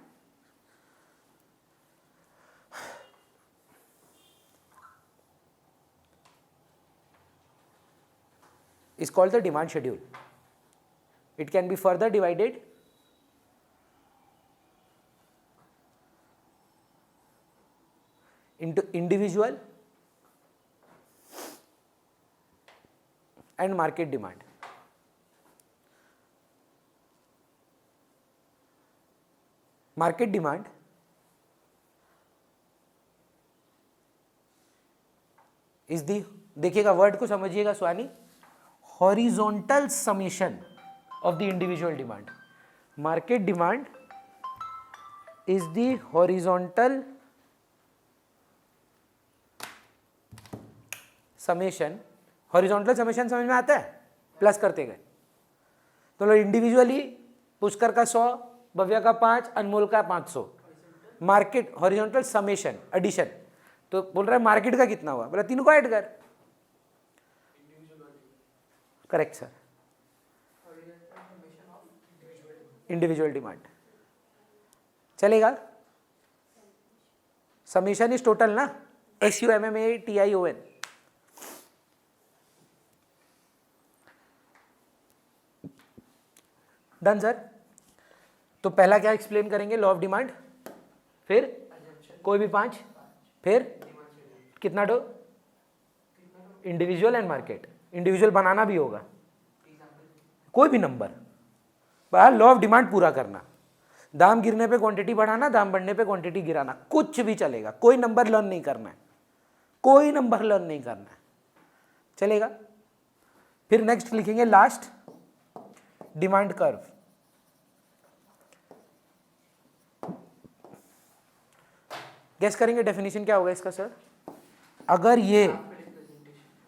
is called the demand schedule. It can be further divided into individual and market demand. Market demand is the, देखिएगा word को समझिएगा Swani, horizontal summation of the individual demand. Market demand is the horizontal summation. Horizontal summation समझ में आता है, plus करते गए. तो इंडिविजुअली पुष्कर का 100, भव्या का 5, अनमोल का 500. मार्केट हॉरिजॉन्टल समेशन एडिशन, तो बोल रहा है मार्केट का कितना हुआ, बोला तीनों को ऐड कर. Correct sir. इंडिविजुअल डिमांड चलेगा. समेशन इज टोटल ना, SUMMATION. Done sir. तो पहला क्या एक्सप्लेन करेंगे, लॉ ऑफ डिमांड, फिर कोई भी 5, फिर कितना दो, इंडिविजुअल एंड मार्केट. इंडिविजुअल बनाना भी होगा, कोई भी नंबर. लॉ ऑफ डिमांड पूरा करना, दाम गिरने पे क्वांटिटी बढ़ाना, दाम बढ़ने पे क्वांटिटी गिराना, कुछ भी चलेगा. कोई नंबर लर्न नहीं करना है, कोई नंबर लर्न नहीं करना है, चलेगा. फिर नेक्स्ट लिखेंगे लास्ट डिमांड कर्व. गेस करेंगे डेफिनेशन क्या होगा इसका सर. अगर ये,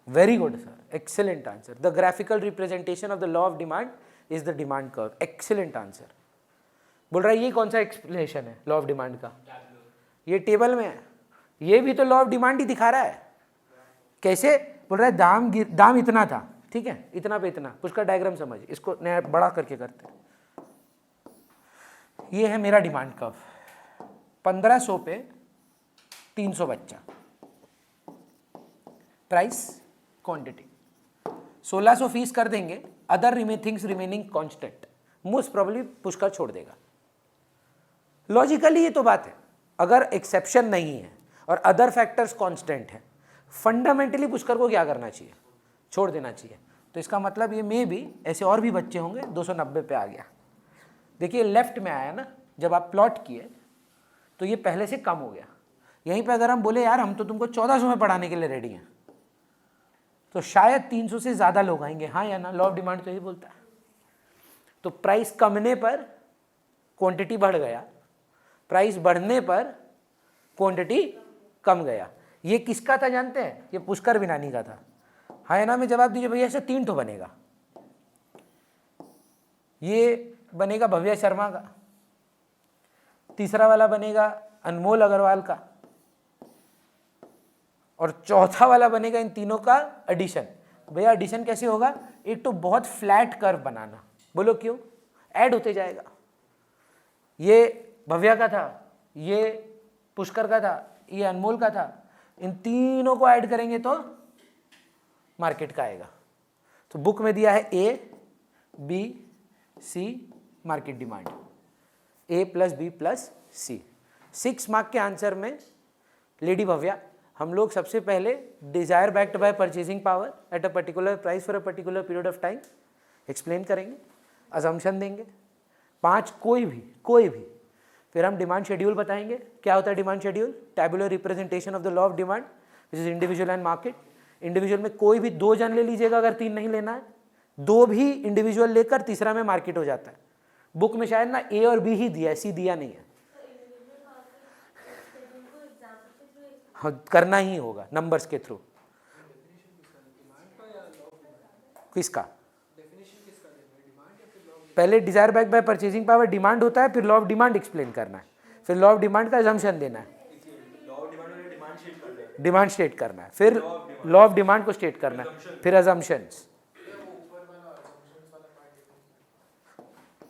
very good sir, excellent answer. The graphical representation of the law of demand is the demand curve. Excellent answer. बोल रहा है ये कौन सा एक्सप्लेनेशन है लॉ ऑफ डिमांड का, ये टेबल में है. ये भी तो लॉ ऑफ डिमांड ही दिखा रहा है. कैसे बोल रहा है, दाम इतना था, ठीक है, इतना पे इतना. उसका डायग्राम समझ, इसको नया बड़ा करके करते हैं. ये है मेरा डिमांड कर्व. 1500 पे 300 बच्चा, प्राइस क्वांटिटी. 1600 फीस कर देंगे, other things remaining constant. Most probably Pushkar छोड़ देगा. लॉजिकली ये तो बात है. अगर एक्सेप्शन नहीं है और अदर फैक्टर्स कांस्टेंट हैं, फंडामेंटली पुष्कर को क्या करना चाहिए, छोड़ देना चाहिए. तो इसका मतलब ये मे भी ऐसे और भी बच्चे होंगे. 290 पे आ गया. देखिए लेफ्ट में आया ना, जब आप प्लॉट किए तो ये पहले से कम हो गया. यहीं पे अगर हम बोले यार हम तो तुमको 1400 में पढ़ाने के लिए रेडी हैं, तो शायद 300 से ज़्यादा लोग आएंगे. हाँ या ना, लॉ ऑफ डिमांड तो यही बोलता है. तो प्राइस कमने पर क्वांटिटी बढ़ गया, प्राइस बढ़ने पर क्वांटिटी कम गया. ये किसका था जानते हैं, ये पुष्कर बिनानी का था. हाँ या ना में जवाब दीजिए भैया. ऐसे 3 तो बनेगा. ये बनेगा भव्या शर्मा का, तीसरा वाला बनेगा अनमोल अग्रवाल का, और चौथा वाला बनेगा इन तीनों का एडिशन. भैया एडिशन कैसे होगा, एक तो बहुत फ्लैट कर्व बनाना. बोलो क्यों, ऐड होते जाएगा. ये भव्या का था, ये पुष्कर का था, ये अनमोल का था. इन तीनों को ऐड करेंगे तो मार्केट का आएगा. तो बुक में दिया है A, B, C market demand, A + B + C. 6 mark के आंसर में लेडी भव्या हम लोग सबसे पहले desire backed by purchasing power at a particular price for a particular period of time explain करेंगे, अजम्पशन देंगे. 5 कोई भी. फिर हम डिमांड शेड्यूल बताएंगे. क्या होता है demand schedule, tabular representation of the law of demand which is individual and market. Individual में कोई भी 2 जन ले लीजिएगा अगर 3 नहीं लेना है. 2 भी इंडिविजुअल लेकर तीसरा में मार्केट हो जाता है. बुक में शायद ना A और B ही दिया है, C दिया नहीं है. हाँ, करना ही होगा नंबर्स के थ्रू. किसका, पहले desire back by purchasing power demand होता है, फिर लॉ ऑफ डिमांड एक्सप्लेन करना है, फिर लॉ ऑफ डिमांड का अजम्पशन देना है, डिमांड स्टेट करना है, फिर लॉ ऑफ डिमांड को स्टेट करना है, फिर अजम्पशंस.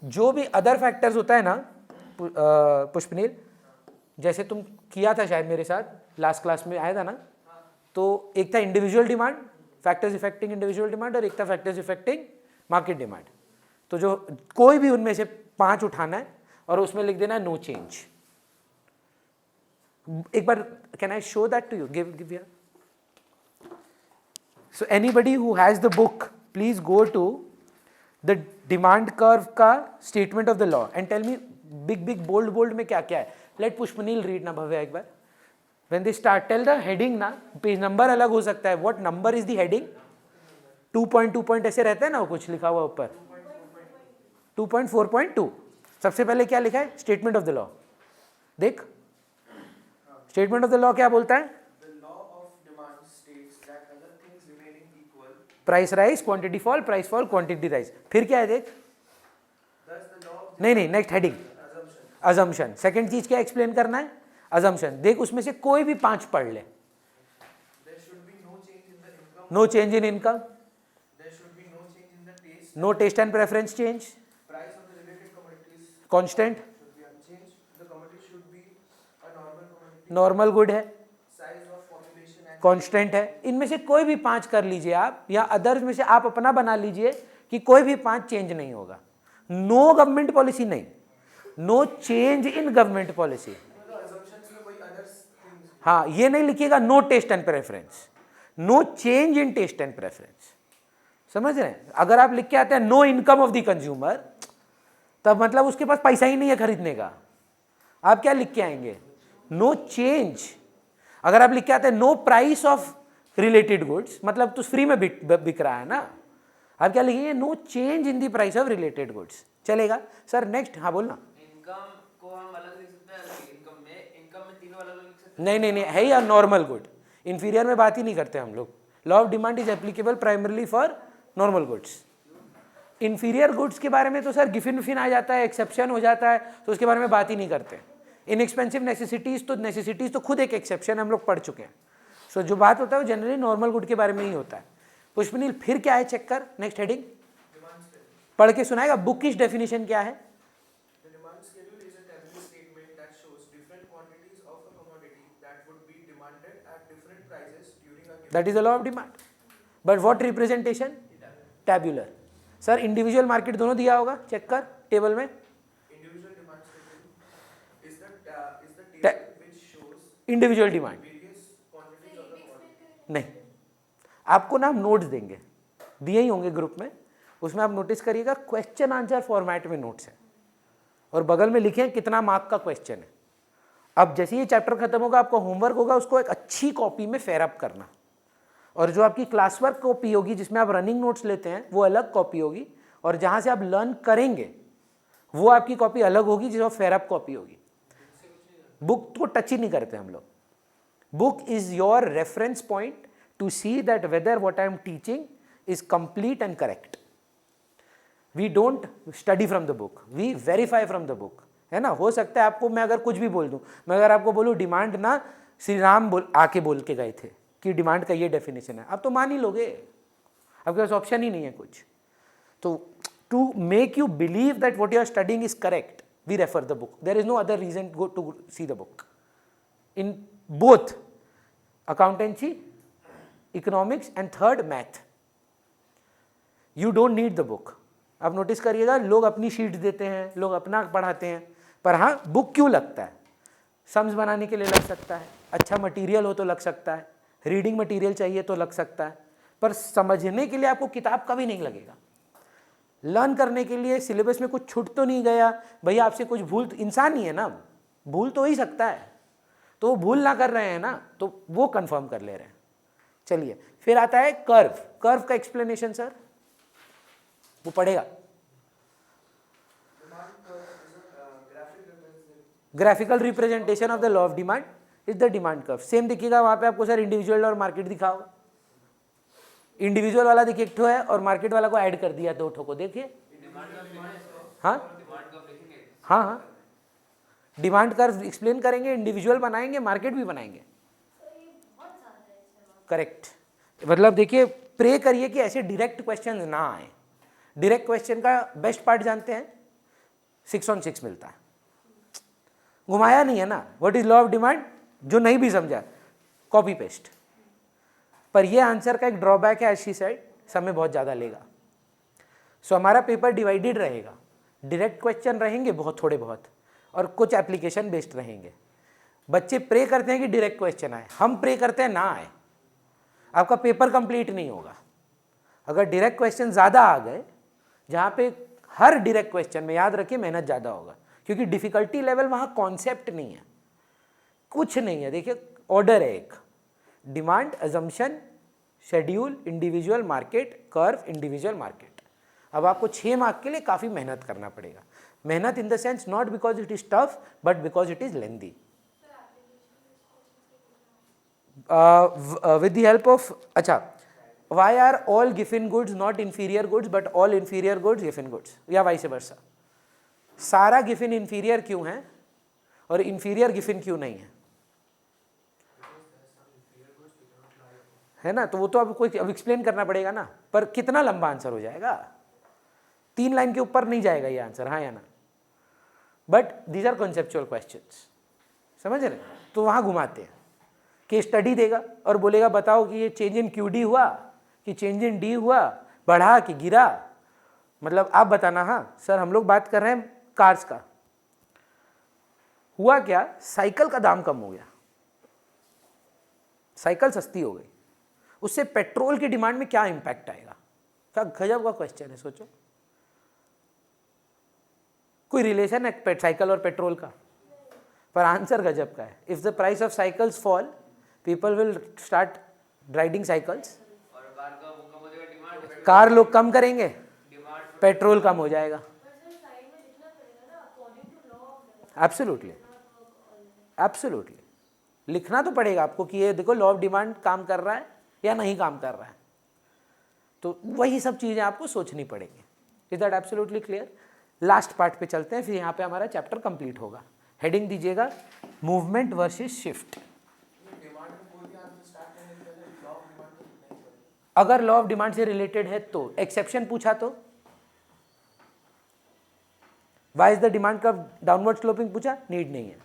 जो भी अदर फैक्टर्स होता है ना पुष्पनील, जैसे तुम किया था शायद मेरे साथ लास्ट क्लास में आया था ना, तो एक था individual demand, factors affecting individual demand और एक था फैक्टर्स इफेक्टिंग मार्केट डिमांड। तो जो कोई भी उनमें से 5 उठाना है और उसमें लिख देना है नो चेंज। एक बार can I show that to you, give here. So anybody who has the book please go to the demand curve का statement of the law and tell me big big bold bold में क्या क्या है। Late पुष्पनील read ना भव्या एक बार। When they start, tell the heading ना, page number अलग हो सकता है। What number is the heading? 2.2 ऐसे रहता है ना, वो कुछ लिखा हुआ ऊपर 2.4.2। सबसे पहले क्या लिखा है? Statement of the law. देख स्टेटमेंट ऑफ द लॉ क्या बोलता है? Price rise, quantity fall, price fall, quantity rise. फिर क्या है देख? नहीं, नेक्स्ट हेडिंग अजम्पशन। सेकंड चीज क्या एक्सप्लेन करना है? अजम्पशन। देख उसमें से कोई भी 5 पढ़ ले। No change in income, no taste and preference change, constant, normal good है, कांस्टेंट है। इनमें से कोई भी 5 कर लीजिए आप, या अदर्स में से आप अपना बना लीजिए कि कोई भी 5 चेंज नहीं होगा। नो गवर्नमेंट पॉलिसी नहीं, no change in government policy. हाँ, ये नहीं लिखिएगा no taste and preference, no change in taste and preference. समझ रहे हैं? अगर आप लिख के आते हैं no income of the consumer, तब मतलब उसके पास पैसा ही नहीं है खरीदने का। आप क्या लिख के आएंगे? No change. अगर आप लिख के आते हैं no price of related goods, मतलब तो फ्री में बिक रहा है ना। आप क्या लिखेंगे? No change in the price of related goods. चलेगा सर? नेक्स्ट। हाँ बोलना। इनकम को हम अलग लिख सकते हैं। इनकम में तीनों अलग लिख सकते हैं। नहीं, है या नॉर्मल गुड। इंफीरियर में बात ही नहीं करते हम लोग। Law of demand is applicable primarily for normal goods. Inferior goods के बारे में तो सर गिफिन विफिन आ जाता है, एक्सेप्शन हो जाता है, तो उसके बारे में बात ही नहीं करते। इनएक्सपेंसिव नेसेसिटीज तो खुद एक एक्सेप्शन हम लोग पढ़ चुके हैं। सो जो बात होता है वो जनरली नॉर्मल गुड के बारे में ही होता है। पुष्पनील फिर क्या है चेक कर। नेक्स्ट हेडिंग पढ़ के सुनाएगा। बुक की डेफिनेशन क्या है? That is the law of demand. But what representation? Tabular. Sir individual market दोनों दिया होगा, चेक कर टेबल में। इंडिविजुअल डिमांड नहीं, आपको ना हम नोट्स देंगे, दिए ही होंगे ग्रुप में, उसमें आप नोटिस करिएगा क्वेश्चन आंसर फॉर्मेट में नोट्स है और बगल में लिखे कितना मार्क का क्वेश्चन है। अब जैसे ये चैप्टर खत्म होगा, आपका होमवर्क होगा उसको एक अच्छी कॉपी में फेयर अप करना, और जो आपकी क्लास वर्क कॉपी होगी जिसमें आप रनिंग नोट्स लेते हैं वो अलग कॉपी होगी, और जहां से आप लर्न करेंगे वो आपकी कॉपी अलग होगी जिसमें फेयर अप कॉपी होगी। बुक को टच ही नहीं करते हम लोग। Book is your reference point to see that whether what I am teaching is complete and correct. We don't study from the book, we verify from the book, है ना। हो सकता है आपको मैं अगर कुछ भी बोल दूं, मैं अगर आपको बोलूं डिमांड ना श्री राम आके बोल के गए थे कि डिमांड का ये डेफिनेशन है, आप तो मान ही लोगे, आपके पास ऑप्शन ही नहीं है कुछ। तो to make you believe that what you are studying is correct, we refer the book. There is no other reason go to see the book in both accountancy, economics and third math. You don't need the book. आप notice करिएगा लोग अपनी sheets देते हैं, लोग अपना पढ़ाते हैं, पर हाँ बुक क्यों लगता है? सम्स बनाने के लिए लग सकता है, अच्छा मटेरियल हो तो लग सकता है, रीडिंग मटेरियल चाहिए तो लग सकता है, पर समझने के लिए आपको किताब कभी नहीं लगेगा। लर्न करने के लिए सिलेबस में कुछ छूट तो नहीं गया भैया, आपसे कुछ भूल, इंसान ही है ना, भूल तो ही सकता है, तो वो भूल ना कर रहे हैं ना, तो वो कंफर्म कर ले रहे हैं। चलिए फिर आता है कर्व। कर्व का एक्सप्लेनेशन सर वो पढ़ेगा। Graphical representation of the law of demand is the demand curve. Same दिखेगा वहां पे आपको सर, इंडिविजुअल और मार्केट दिखाओ। इंडिविजुअल वाला देखिए एक ठो है और मार्केट वाला को ऐड कर दिया 2 ठो को, देखिए। हाँ, डिमांड कर्व एक्सप्लेन करेंगे, इंडिविजुअल बनाएंगे, मार्केट भी बनाएंगे। करेक्ट। मतलब देखिए प्रे करिए कि ऐसे डायरेक्ट क्वेश्चन ना आए। डायरेक्ट क्वेश्चन का बेस्ट पार्ट जानते हैं, 6 on 6 मिलता है, घुमाया नहीं है ना। What is law of demand, जो नहीं भी समझा कॉपी पेस्ट। पर ये आंसर का एक ड्रॉबैक है, एज शी सेड, समय बहुत ज़्यादा लेगा। सो हमारा पेपर डिवाइडेड रहेगा, डायरेक्ट क्वेश्चन रहेंगे बहुत थोड़े बहुत, और कुछ एप्लीकेशन बेस्ड रहेंगे। बच्चे प्रे करते हैं कि डायरेक्ट क्वेश्चन आए, हम प्रे करते हैं ना आए, आपका पेपर कंप्लीट नहीं होगा। अगर डायरेक्ट क्वेश्चन ज़्यादा आ गए, जहाँ पे हर डायरेक्ट क्वेश्चन में याद रखिए मेहनत ज़्यादा होगा, क्योंकि डिफ़िकल्टी लेवल वहाँ कॉन्सेप्ट नहीं है, कुछ नहीं है। देखिए ऑर्डर है एक, demand, assumption, schedule, individual market, curve, individual market. अब आपको 6 मार्क के लिए काफ़ी मेहनत करना पड़ेगा। मेहनत in the sense not because it is tough but because it is lengthy. with the help of, अच्छा, why are all Giffen goods not inferior goods but all inferior goods Giffen goods, या vice versa? सारा Giffen inferior क्यों है और inferior Giffen क्यों नहीं है ना? तो वो तो अब एक्सप्लेन करना पड़ेगा ना, पर कितना लंबा आंसर हो जाएगा, 3 लाइन के ऊपर नहीं जाएगा ये आंसर, हाँ या ना? But these are conceptual questions, समझ रहे? तो वहाँ घुमाते हैं, केस स्टडी देगा और बोलेगा बताओ कि ये चेंज इन क्यूडी हुआ कि चेंज इन डी हुआ, बढ़ा कि गिरा, मतलब आप बताना। हाँ सर, हम लोग बात कर रहे हैं कार्स का, हुआ क्या, साइकिल का दाम कम हो गया, साइकिल सस्ती हो गई, उससे पेट्रोल की डिमांड में क्या इंपैक्ट आएगा? क्या गजब का क्वेश्चन है, सोचो। कोई रिलेशन है साइकिल और पेट्रोल का? पर आंसर गजब का है। If the price of cycles fall, people will start riding cycles, car लोग कम करेंगे, पेट्रोल कम हो जाएगा। एब्सोल्युटली, एब्सोल्युटली लिखना तो पड़ेगा आपको कि ये देखो लॉ ऑफ डिमांड काम कर रहा है या नहीं काम कर रहा है, तो वही सब चीज़ें आपको सोचनी पड़ेंगी। Is that absolutely clear? Last part पे चलते हैं, फिर यहाँ पे हमारा चैप्टर कंप्लीट होगा। हेडिंग दीजिएगा मूवमेंट वर्सेस शिफ्ट। अगर लॉ ऑफ डिमांड से रिलेटेड है तो, एक्सेप्शन पूछा तो वाई इज द डिमांड का डाउनवर्ड स्लोपिंग पूछा, नीड नहीं है।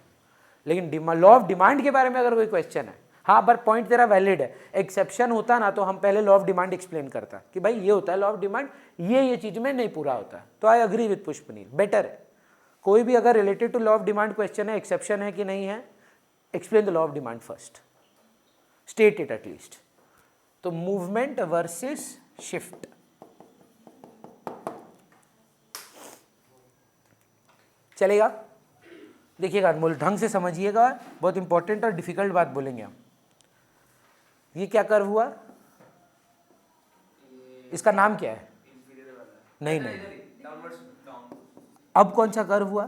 लेकिन लॉ ऑफ डिमांड के बारे में अगर कोई क्वेश्चन है, हाँ पर पॉइंट तेरा वैलिड है, एक्सेप्शन होता ना तो हम पहले लॉ ऑफ डिमांड एक्सप्लेन करता कि भाई ये होता है लॉ ऑफ डिमांड, ये चीज में नहीं पूरा होता। तो I agree with Pushpanil, better है कोई भी अगर related to law of demand question है, एक्सेप्शन है कि नहीं है, explain the law of demand first, state it at least. तो मूवमेंट वर्सेस शिफ्ट, चलेगा? देखिएगा मूल ढंग से समझिएगा, बहुत इंपॉर्टेंट और डिफिकल्ट बात बोलेंगे हम। ये क्या कर्व हुआ, इसका नाम क्या है? नहीं नहीं, अब कौन सा कर्व हुआ?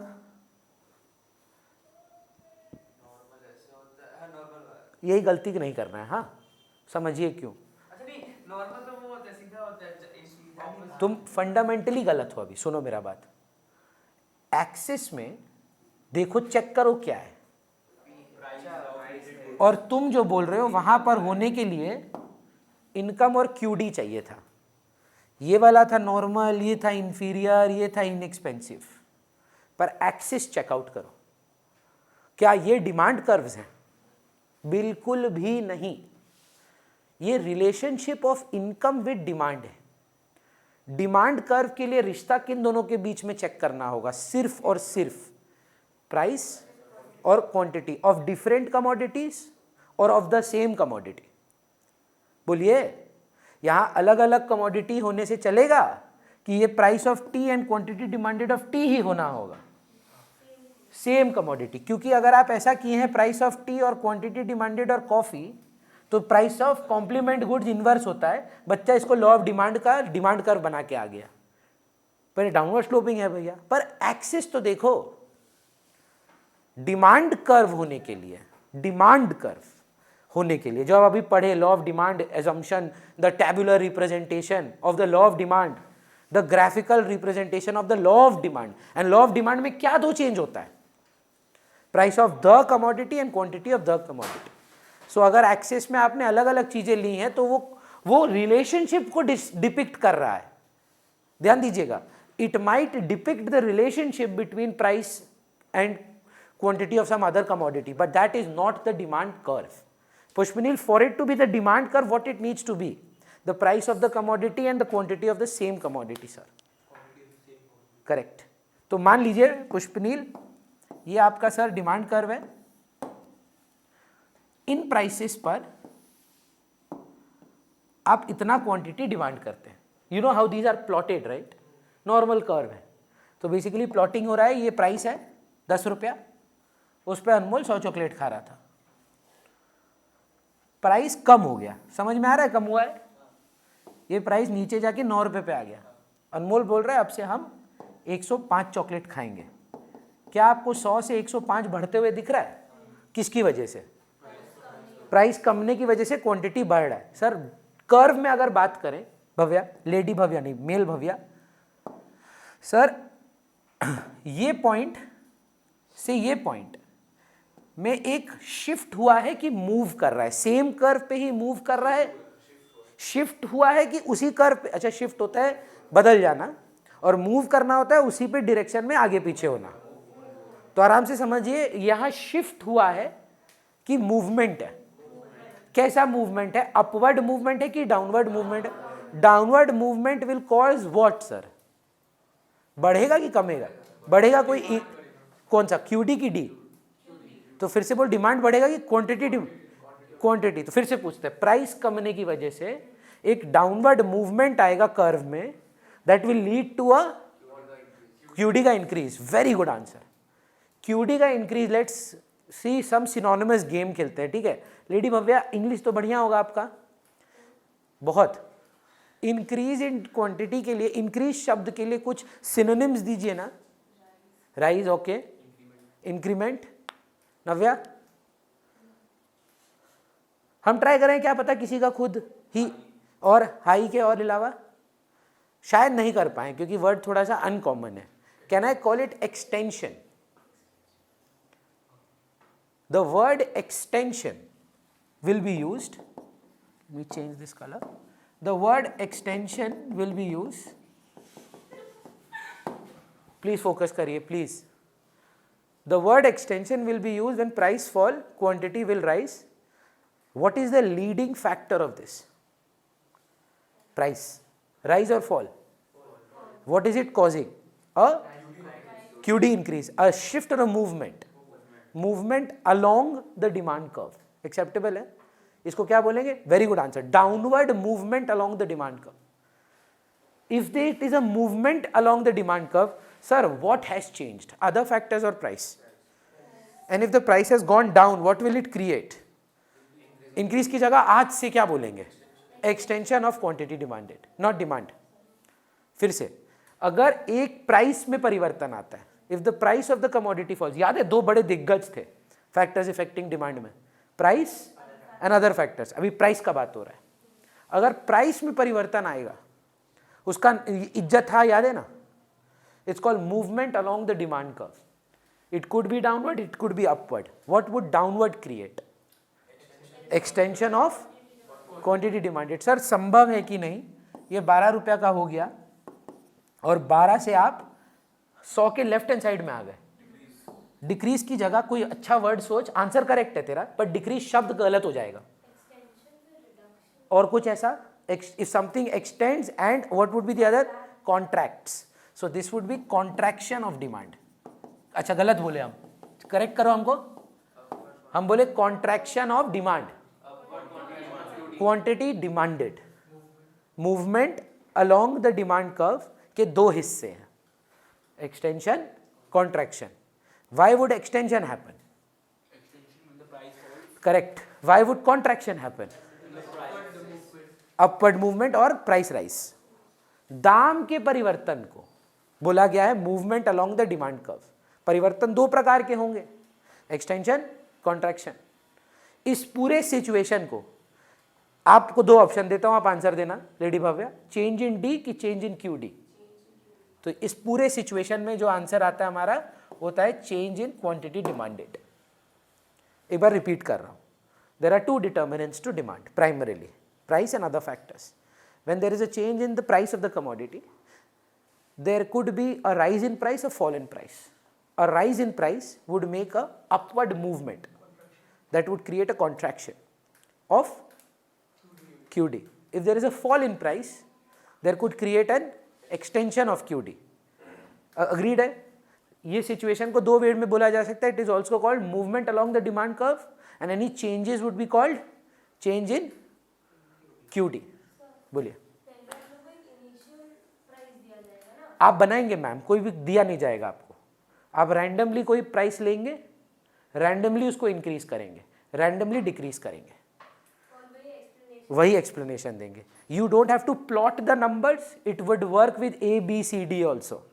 यही गलती नहीं करना है, हाँ समझिए क्यों। तुम फंडामेंटली गलत हो। अभी सुनो मेरा बात, एक्सिस में देखो, चेक करो क्या है, और तुम जो बोल रहे हो वहां पर होने के लिए इनकम और क्यूडी चाहिए था। ये वाला था नॉर्मल, ये था इंफीरियर, ये था इनएक्सपेंसिव। पर एक्सिस चेकआउट करो, क्या ये डिमांड कर्व्स हैं? बिल्कुल भी नहीं। ये relationship of income with demand है। डिमांड कर्व के लिए रिश्ता किन दोनों के बीच में चेक करना होगा? सिर्फ और सिर्फ प्राइस और क्वांटिटी ऑफ डिफरेंट कमोडिटीज और ऑफ द सेम कमोडिटी। बोलिए, यहां अलग अलग कमोडिटी होने से चलेगा कि ये price of tea and quantity demanded of tea ही होना होगा? सेम कमोडिटी, क्योंकि अगर आप ऐसा किए हैं प्राइस ऑफ टी और क्वांटिटी डिमांडेड और कॉफी, तो price of complement goods inverse होता है। बच्चा इसको लॉ ऑफ डिमांड का डिमांड कर्व बना के आ गया, पर डाउनवर्ड स्लोपिंग है भैया। पर एक्सिस तो देखो, डिमांड कर्व होने के लिए, डिमांड कर्व होने के लिए जो आप अभी पढ़े, law of demand assumption, the tabular representation of the law of demand, the graphical representation of the law of demand. And law of demand में क्या दो चेंज होता है? Price of the commodity and quantity of the commodity. So अगर excess में आपने अलग अलग चीजें ली हैं तो वो रिलेशनशिप को डिपिक्ट कर रहा है। ध्यान दीजिएगा, it might depict the relationship between price and quantity of some other commodity, but that is not the demand curve. Pushpanil, for it to be the demand curve, what it needs to be? The price of the commodity and the quantity of the same commodity, sir. Correct. तो मान लीजिए पुष्पनील, ये आपका sir demand curve है. इन prices पर आप इतना quantity demand करते हैं. You know how these are plotted, right? Normal curve है. तो बेसिकली प्लॉटिंग हो रहा है, ये प्राइस है 10 रुपया, उस पर अनमोल 100 चॉकलेट खा रहा था. प्राइस कम हो गया, समझ में आ रहा है कम हुआ है? ये प्राइस नीचे जाके 9 रुपये पे आ गया. अनमोल बोल रहा है अब से हम 105 चॉकलेट खाएंगे. क्या आपको 100 से 105 बढ़ते हुए दिख रहा है? किसकी वजह से? प्राइस कमने की वजह से क्वांटिटी बढ़ रहा है. सर कर्व में अगर बात करें, भव्या, लेडी भव्या नहीं, मेल भव्या, सर ये पॉइंट से ये पॉइंट में एक शिफ्ट हुआ है कि मूव कर रहा है? सेम कर्व पे ही मूव कर रहा है? शिफ्ट हुआ है कि उसी कर्व पे? अच्छा, शिफ्ट होता है बदल जाना, और मूव करना होता है उसी पे डायरेक्शन में आगे पीछे होना. तो आराम से समझिए, यहां शिफ्ट हुआ है कि मूवमेंट है. कैसा मूवमेंट है? अपवर्ड मूवमेंट है कि डाउनवर्ड मूवमेंट है? Downward movement will cause what sir? बढ़ेगा कि कमेगा? बढ़ेगा. कोई कौन सा, क्यूडी की डी? तो फिर से बोल, डिमांड बढ़ेगा कि क्वांटिटी? क्वांटिटी. तो फिर से पूछते हैं, प्राइस कमने की वजह से एक डाउनवर्ड मूवमेंट आएगा कर्व में, that will lead to a QD का increase. Very good answer. QD का increase. Let's see some synonymous game खेलते हैं, ठीक है? लेडी भव्या, इंग्लिश तो बढ़िया होगा आपका बहुत. इंक्रीज इन क्वांटिटी के लिए, इंक्रीज शब्द के लिए कुछ सिनोनिम्स दीजिए ना. Rise, okay. इंक्रीमेंट, नव्या? हम ट्राई करें, क्या पता किसी का खुद ही. और हाई के और अलावा शायद नहीं कर पाए क्योंकि वर्ड थोड़ा सा अनकॉमन है. Can I call it extension? The word extension will be used. Let me change this color. The word extension will be used. Please focus करिए, please. The word extension will be used when price fall, quantity will rise. What is the leading factor of this? Price rise or fall? What is it causing? A QD increase, a shift or a movement. Movement along the demand curve. Acceptable है? इसको क्या बोलेंगे? Very good answer. Downward movement along the demand curve. If it is a movement along the demand curve, sir what has changed? Other factors और price? And if the price has gone down, what will it create? Increase की जगह आज से क्या बोलेंगे? Extension of quantity demanded, not demand. फिर से, अगर एक प्राइस में परिवर्तन आता है, if the price of the commodity falls, याद है दो बड़े दिग्गज थे फैक्टर्स इफेक्टिंग डिमांड में, प्राइस एंड अदर फैक्टर्स. अभी प्राइस का बात हो रहा है. अगर प्राइस में परिवर्तन आएगा, उसका इज्जत था, याद है ना? It's called movement along the demand curve. It could B downward, it could be upward. What would downward create? Extension of quantity demanded. Sir संभव है कि नहीं? ये 12 रुपया का हो गया और 12 से आप 100 के लेफ्ट हैंड साइड में आ गए. डिक्रीज की जगह कोई अच्छा वर्ड सोच. आंसर करेक्ट है तेरा, पर डिक्रीज शब्द गलत हो जाएगा. और कुछ ऐसा, if something x tends and what would be the other? Contracts. So this would be contraction of demand. अच्छा गलत बोले हम, करेक्ट करो हमको. हम बोले contraction of demand. Quantity demanded, movement along the demand curve के दो हिस्से हैं, extension, contraction. Why would extension happen? Correct. Why would contraction happen? Upward movement और price rise. दाम के परिवर्तन को बोला गया है movement along the demand curve. परिवर्तन दो प्रकार के होंगे, एक्सटेंशन, कॉन्ट्रैक्शन. इस पूरे सिचुएशन को आपको दो ऑप्शन देता हूं, आप आंसर देना lady Bhavya. Change in D की चेंज इन क्यू डी. तो इस पूरे सिचुएशन में जो आंसर आता है हमारा होता है चेंज इन क्वांटिटी डिमांडेड. एक बार रिपीट कर रहा हूं. There are two determinants to demand, primarily price and other factors. When there is a change in the price of the commodity, there could be a rise in price, a fall in price. A rise in price would make an upward movement that would create a contraction. of QD. If there is a fall in price, there could create an extension of QD. Agreed है? ये situation को दो word में बोला जा सकता है. It is also called movement along the demand curve, and any changes would be called change in QD. बोलिए. आप बनाएंगे मैम, कोई भी दिया नहीं जाएगा आपको. आप रैंडमली कोई प्राइस लेंगे, रैंडमली उसको इंक्रीज करेंगे, रैंडमली डिक्रीज करेंगे, वही एक्सप्लेनेशन देंगे. You don't have to plot the numbers, it would work with A B C D also.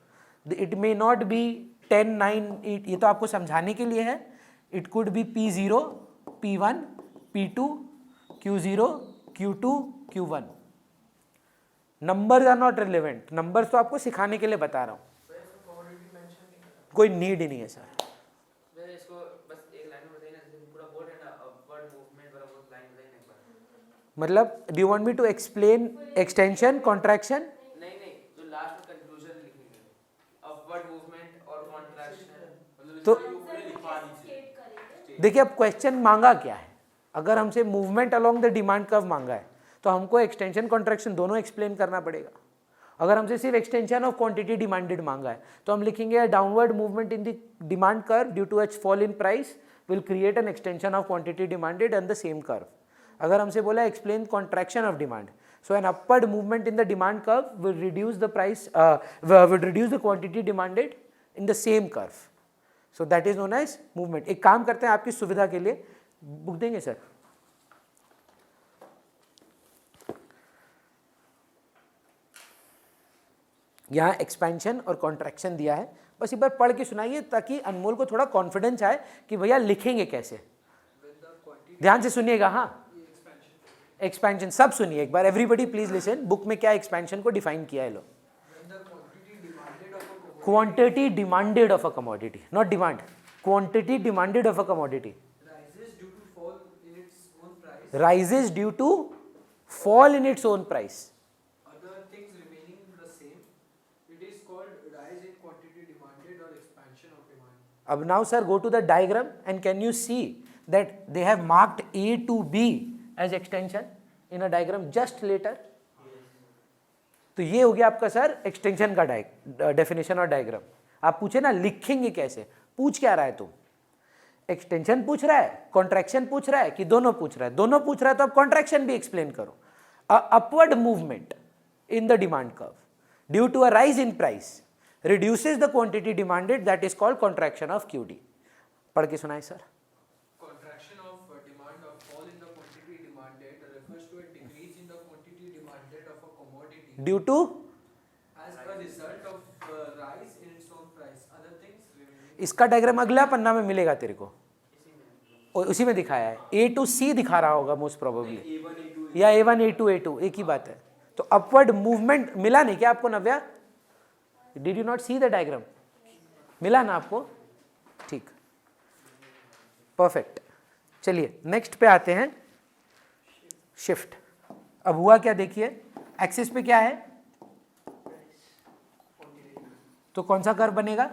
It may not be 10, 9, 8, ये तो आपको समझाने के लिए है. It could be P0, P1, P2, Q0, Q2, Q1. Numbers are not relevant. Numbers तो आपको सिखाने के लिए बता रहा हूँ. कोई नीड ही नहीं है सर. मतलब do you want me to explain extension contraction? नहीं, जो लास्ट में कंक्लूजन लिखेंगे अपवर्ड मूवमेंट और कॉन्ट्रैक्शन. तो देखिए अब क्वेश्चन मांगा क्या है. अगर हमसे movement along the demand curve मांगा है तो हमको एक्सटेंशन कॉन्ट्रैक्शन दोनों एक्सप्लेन करना पड़ेगा. अगर हमसे सिर्फ एक्सटेंशन ऑफ क्वांटिटी डिमांडेड मांगा है तो हम लिखेंगे downward movement in the demand curve due to H fall in price will create an extension of quantity demanded and the same curve. अगर हमसे बोला explain contraction of demand, so an upward movement in the demand curve will reduce the price, will reduce the quantity demanded in the same curve. So that is known as movement. एक काम करते हैं आपकी सुविधा के लिए, book देंगे sir. यहाँ एक्सपेंशन और कॉन्ट्रैक्शन दिया है, बस एक बार पढ़ के सुनाइए ताकि अनमोल को थोड़ा कॉन्फिडेंस आए कि भैया लिखेंगे कैसे. ध्यान से सुनिएगा. हाँ, एक्सपेंशन सब सुनिए एक बार. Everybody please listen. बुक में क्या एक्सपेंशन को डिफाइन किया है लो. Quantity demanded of a commodity, not demand. Quantity demanded of a commodity rises due to fall in its own price. Other things remaining the same, it is called rise in quantity demanded or expansion of demand. अब now sir go to the diagram and can you see that they have marked A to B as extension in a diagram just later. तो ये हो गया आपका sir extension का definition और diagram. आप पूछे ना लिखेंगे कैसे, पूछ क्या रहा है तुम. एक्सटेंशन पूछ रहा है, कॉन्ट्रैक्शन पूछ रहा है कि दोनों पूछ रहा है? दोनों पूछ रहा है तो अब कॉन्ट्रैक्शन भी एक्सप्लेन करो. Upward movement in the demand curve due to a rise in price reduces the quantity demanded, that is called contraction of QD. पढ़ के सुनाए sir. Contraction of demand or fall in the quantity demanded refers to a decrease in the quantity demanded of a commodity Due to as a result of rise in its own price. Other things remaining. इसका diagram अगला पन्ना में मिलेगा तेरे को, और उसी में दिखाया है. A to C दिखा रहा होगा मोस्ट प्रोबेबली, या A1 A2 A2 एक ही बात है. तो अपवर्ड मूवमेंट मिला नहीं क्या आपको Navya? Did you not see the diagram? मिला ना आपको? ठीक, परफेक्ट. चलिए नेक्स्ट पे आते हैं, शिफ्ट. अब हुआ क्या देखिए, एक्सिस पे क्या है तो कौन सा कर्व बनेगा?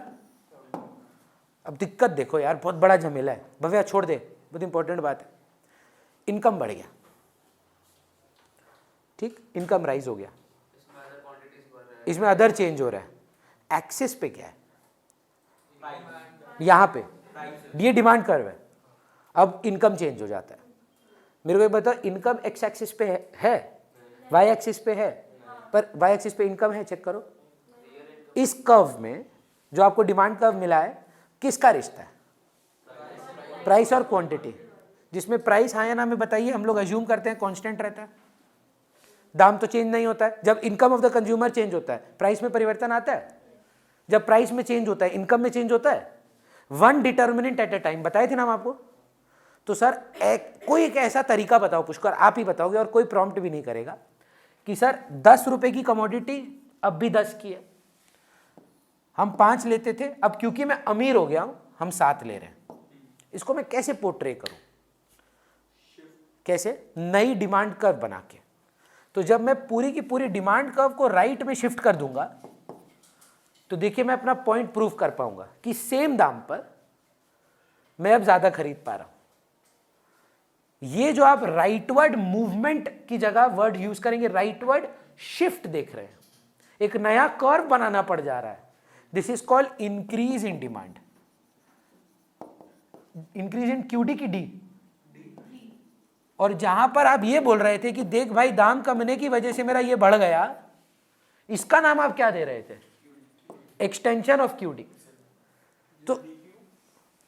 अब दिक्कत देखो यार, बहुत बड़ा झमेला है. भव्या छोड़ दे, बहुत इंपॉर्टेंट बात है. इनकम बढ़ गया, ठीक, इनकम राइज हो गया, इसमें अदर चेंज हो रहा है. एक्सिस पे क्या है? यहां पे ये डिमांड कर्व है. अब इनकम चेंज हो जाता है. मेरे को बताओ, इनकम एक्स एक्सिस पे है, वाई एक्सिस पे है, पर वाई एक्सिस पे इनकम है, चेक करो. इस कर्व में जो आपको डिमांड कर्व मिला है, किसका रिश्ता है? प्राइस और क्वांटिटी. जिसमें प्राइस हाँ या ना में बताइए, हम लोग अज्यूम करते हैं कांस्टेंट रहता है, दाम तो चेंज नहीं होता है. जब income of the consumer change होता है, प्राइस में परिवर्तन आता है. जब प्राइस में चेंज होता है, इनकम में चेंज होता है. One determinant at a time बताए थे ना हम आपको. तो सर कोई एक ऐसा तरीका बताओ पुष्कर, आप ही बताओगे और कोई प्रॉम्प्ट भी नहीं करेगा, कि सर 10 रुपए की कमोडिटी अब भी 10 की है. हम 5 लेते थे, अब क्योंकि मैं अमीर हो गया हूं हम 7 ले रहे हैं. इसको मैं कैसे पोर्ट्रे करूं? कैसे? नई डिमांड कर्व बना के. तो जब मैं पूरी की पूरी डिमांड कर्व को राइट में शिफ्ट कर दूंगा तो देखिए मैं अपना पॉइंट प्रूव कर पाऊंगा कि सेम दाम पर मैं अब ज्यादा खरीद पा रहा हूं. ये जो आप राइटवर्ड मूवमेंट की जगह वर्ड यूज करेंगे, राइटवर्ड शिफ्ट देख रहे हैं, एक नया कर्व बनाना पड़ जा रहा है। This is called increase in demand. Increase in QD की डी। और जहां पर आप ये बोल रहे थे कि देख भाई दाम कमने की वजह से मेरा ये बढ़ गया, इसका नाम आप क्या दे रहे थे? Extension of QD. तो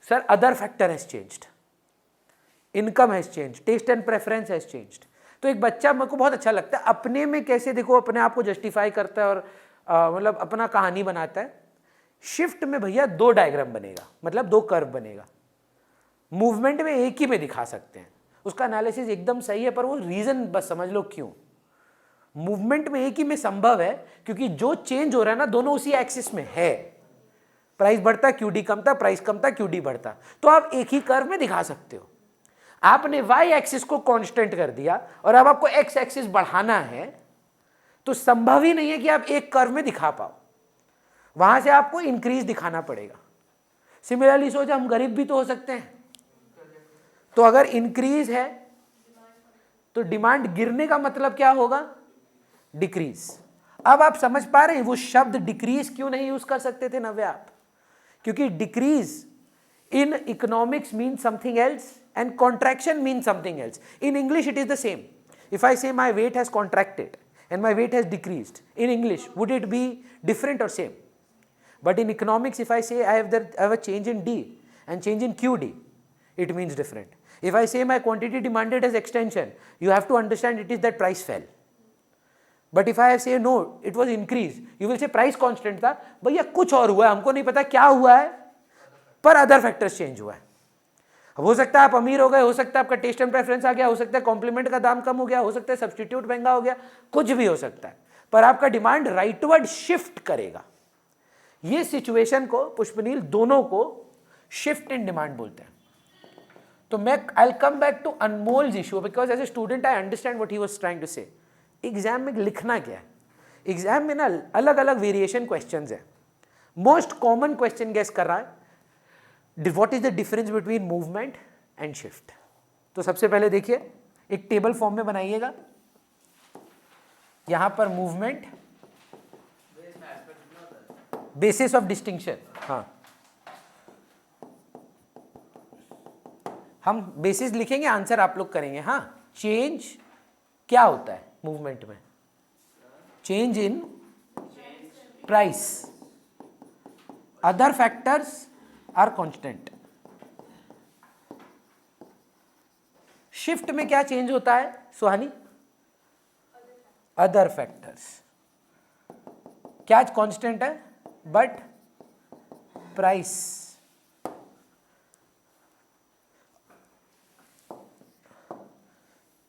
sir other factor has changed, income has change, taste and preference has changed. तो एक बच्चा मेरे को बहुत अच्छा लगता है अपने में कैसे देखो अपने आप को जस्टिफाई करता है और मतलब अपना कहानी बनाता है। शिफ्ट में भैया दो डायग्राम बनेगा, मतलब दो कर्व बनेगा। मूवमेंट में एक ही में दिखा सकते हैं, उसका एनालिसिस एकदम सही है, पर वो रीजन बस समझ लो क्यों। मूवमेंट में एक ही में संभव है क्योंकि जो चेंज हो रहा है ना दोनों उसी एक्सिस में है। प्राइस बढ़ता, क्यूडी कमता, प्राइस कमता, क्यूडी बढ़ता, तो आप एक ही कर्व में दिखा सकते हो। आपने वाई एक्सिस को कांस्टेंट कर दिया और अब आपको एक्स एक्सिस बढ़ाना है, तो संभव ही नहीं है कि आप एक कर्व में दिखा पाओ, वहां से आपको इंक्रीज दिखाना पड़ेगा। सिमिलरली सोचा हम गरीब भी तो हो सकते हैं, तो अगर इंक्रीज है तो डिमांड गिरने का मतलब क्या होगा? डिक्रीज। अब आप समझ पा रहे हैं वो शब्द डिक्रीज क्यों नहीं यूज कर सकते थे नव्या आप? क्योंकि decrease in economics means something else and contraction means something else. In English it is the same. If I say my weight has contracted and my weight has decreased, in English would it be different or same? But in economics if I say I have a change in D and change in QD, it means different. If I say my quantity demanded has extension, you have to understand it is that price fell. But if I say no, it was increase, you will say price constant था, भैया कुछ और हुआ है, हमको नहीं पता क्या हुआ है, पर अदर फैक्टर्स चेंज हुआ है। हो सकता है आप अमीर हो गए, हो सकता है आपका टेस्ट एंड प्रेफरेंस आ गया, हो सकता है कॉम्प्लीमेंट का दाम कम हो गया, हो सकता है सब्स्टिट्यूट महंगा हो गया, कुछ भी हो सकता है, पर आपका डिमांड राइटवर्ड शिफ्ट करेगा। ये सिचुएशन को पुष्पनील दोनों को शिफ्ट इन डिमांड बोलते हैं। तो मैं I will come back to Anmol's issue because as a student I understand what he was trying to say. Exam में लिखना क्या है? एग्जाम में ना अलग अलग वेरिएशन क्वेश्चंस है। मोस्ट कॉमन क्वेश्चन गेस कर रहा है what is the difference between movement and shift। तो सबसे पहले देखिए एक टेबल फॉर्म में बनाइएगा, यहां पर मूवमेंट बेसिस ऑफ डिस्टिंक्शन, हाँ हम बेसिस लिखेंगे, आंसर आप लोग करेंगे। हाँ चेंज क्या होता है मूवमेंट में? Change in price, other factors are constant. Shift में क्या चेंज होता है सुहानी? Other factors. क्या कांस्टेंट है? But price.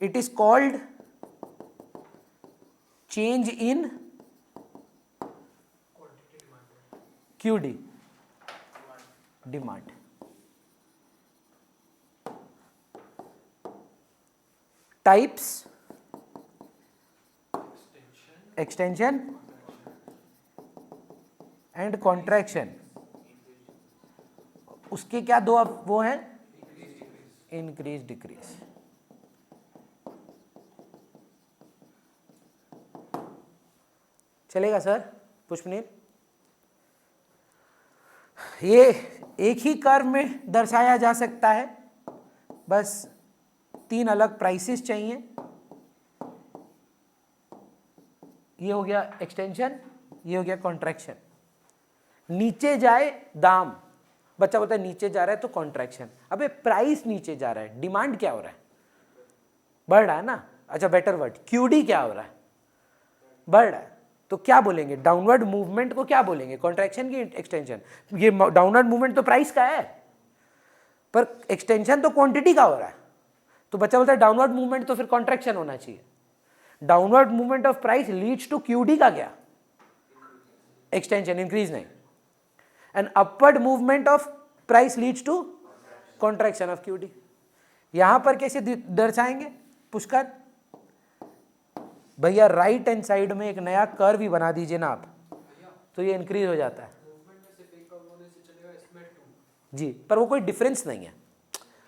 It is called change in QD demand. Types extension and contraction. उसके क्या दो अब वो हैं? Increase decrease. चलेगा सर पुष्पनील? ये एक ही कर्व में दर्शाया जा सकता है, बस तीन अलग प्राइसेस चाहिए। ये हो गया एक्सटेंशन, ये हो गया कॉन्ट्रैक्शन। नीचे जाए दाम, बच्चा बोलता है नीचे जा रहा है तो कॉन्ट्रैक्शन। अबे प्राइस नीचे जा रहा है, डिमांड क्या हो रहा है? बढ़ रहा है ना। अच्छा बेटर वर्ड, क्यूडी क्या हो रहा है? बढ़ रहा है। तो क्या बोलेंगे? डाउनवर्ड मूवमेंट को क्या बोलेंगे? कॉन्ट्रैक्शन की एक्सटेंशन। ये डाउनवर्ड मूवमेंट तो प्राइस का है, पर एक्सटेंशन तो क्वांटिटी का हो रहा है। तो बच्चा बोलता है डाउनवर्ड मूवमेंट तो फिर कॉन्ट्रैक्शन होना चाहिए। Downward movement of price leads to QD का क्या? एक्सटेंशन, इंक्रीज नहीं। And upward movement of price leads to contraction of QD. यहां पर कैसे दर्शाएंगे पुष्कर? भैया राइट हैंड साइड में एक नया कर्व ही बना दीजिए ना आप, तो ये इंक्रीज हो जाता है जी, पर वो कोई डिफरेंस नहीं है,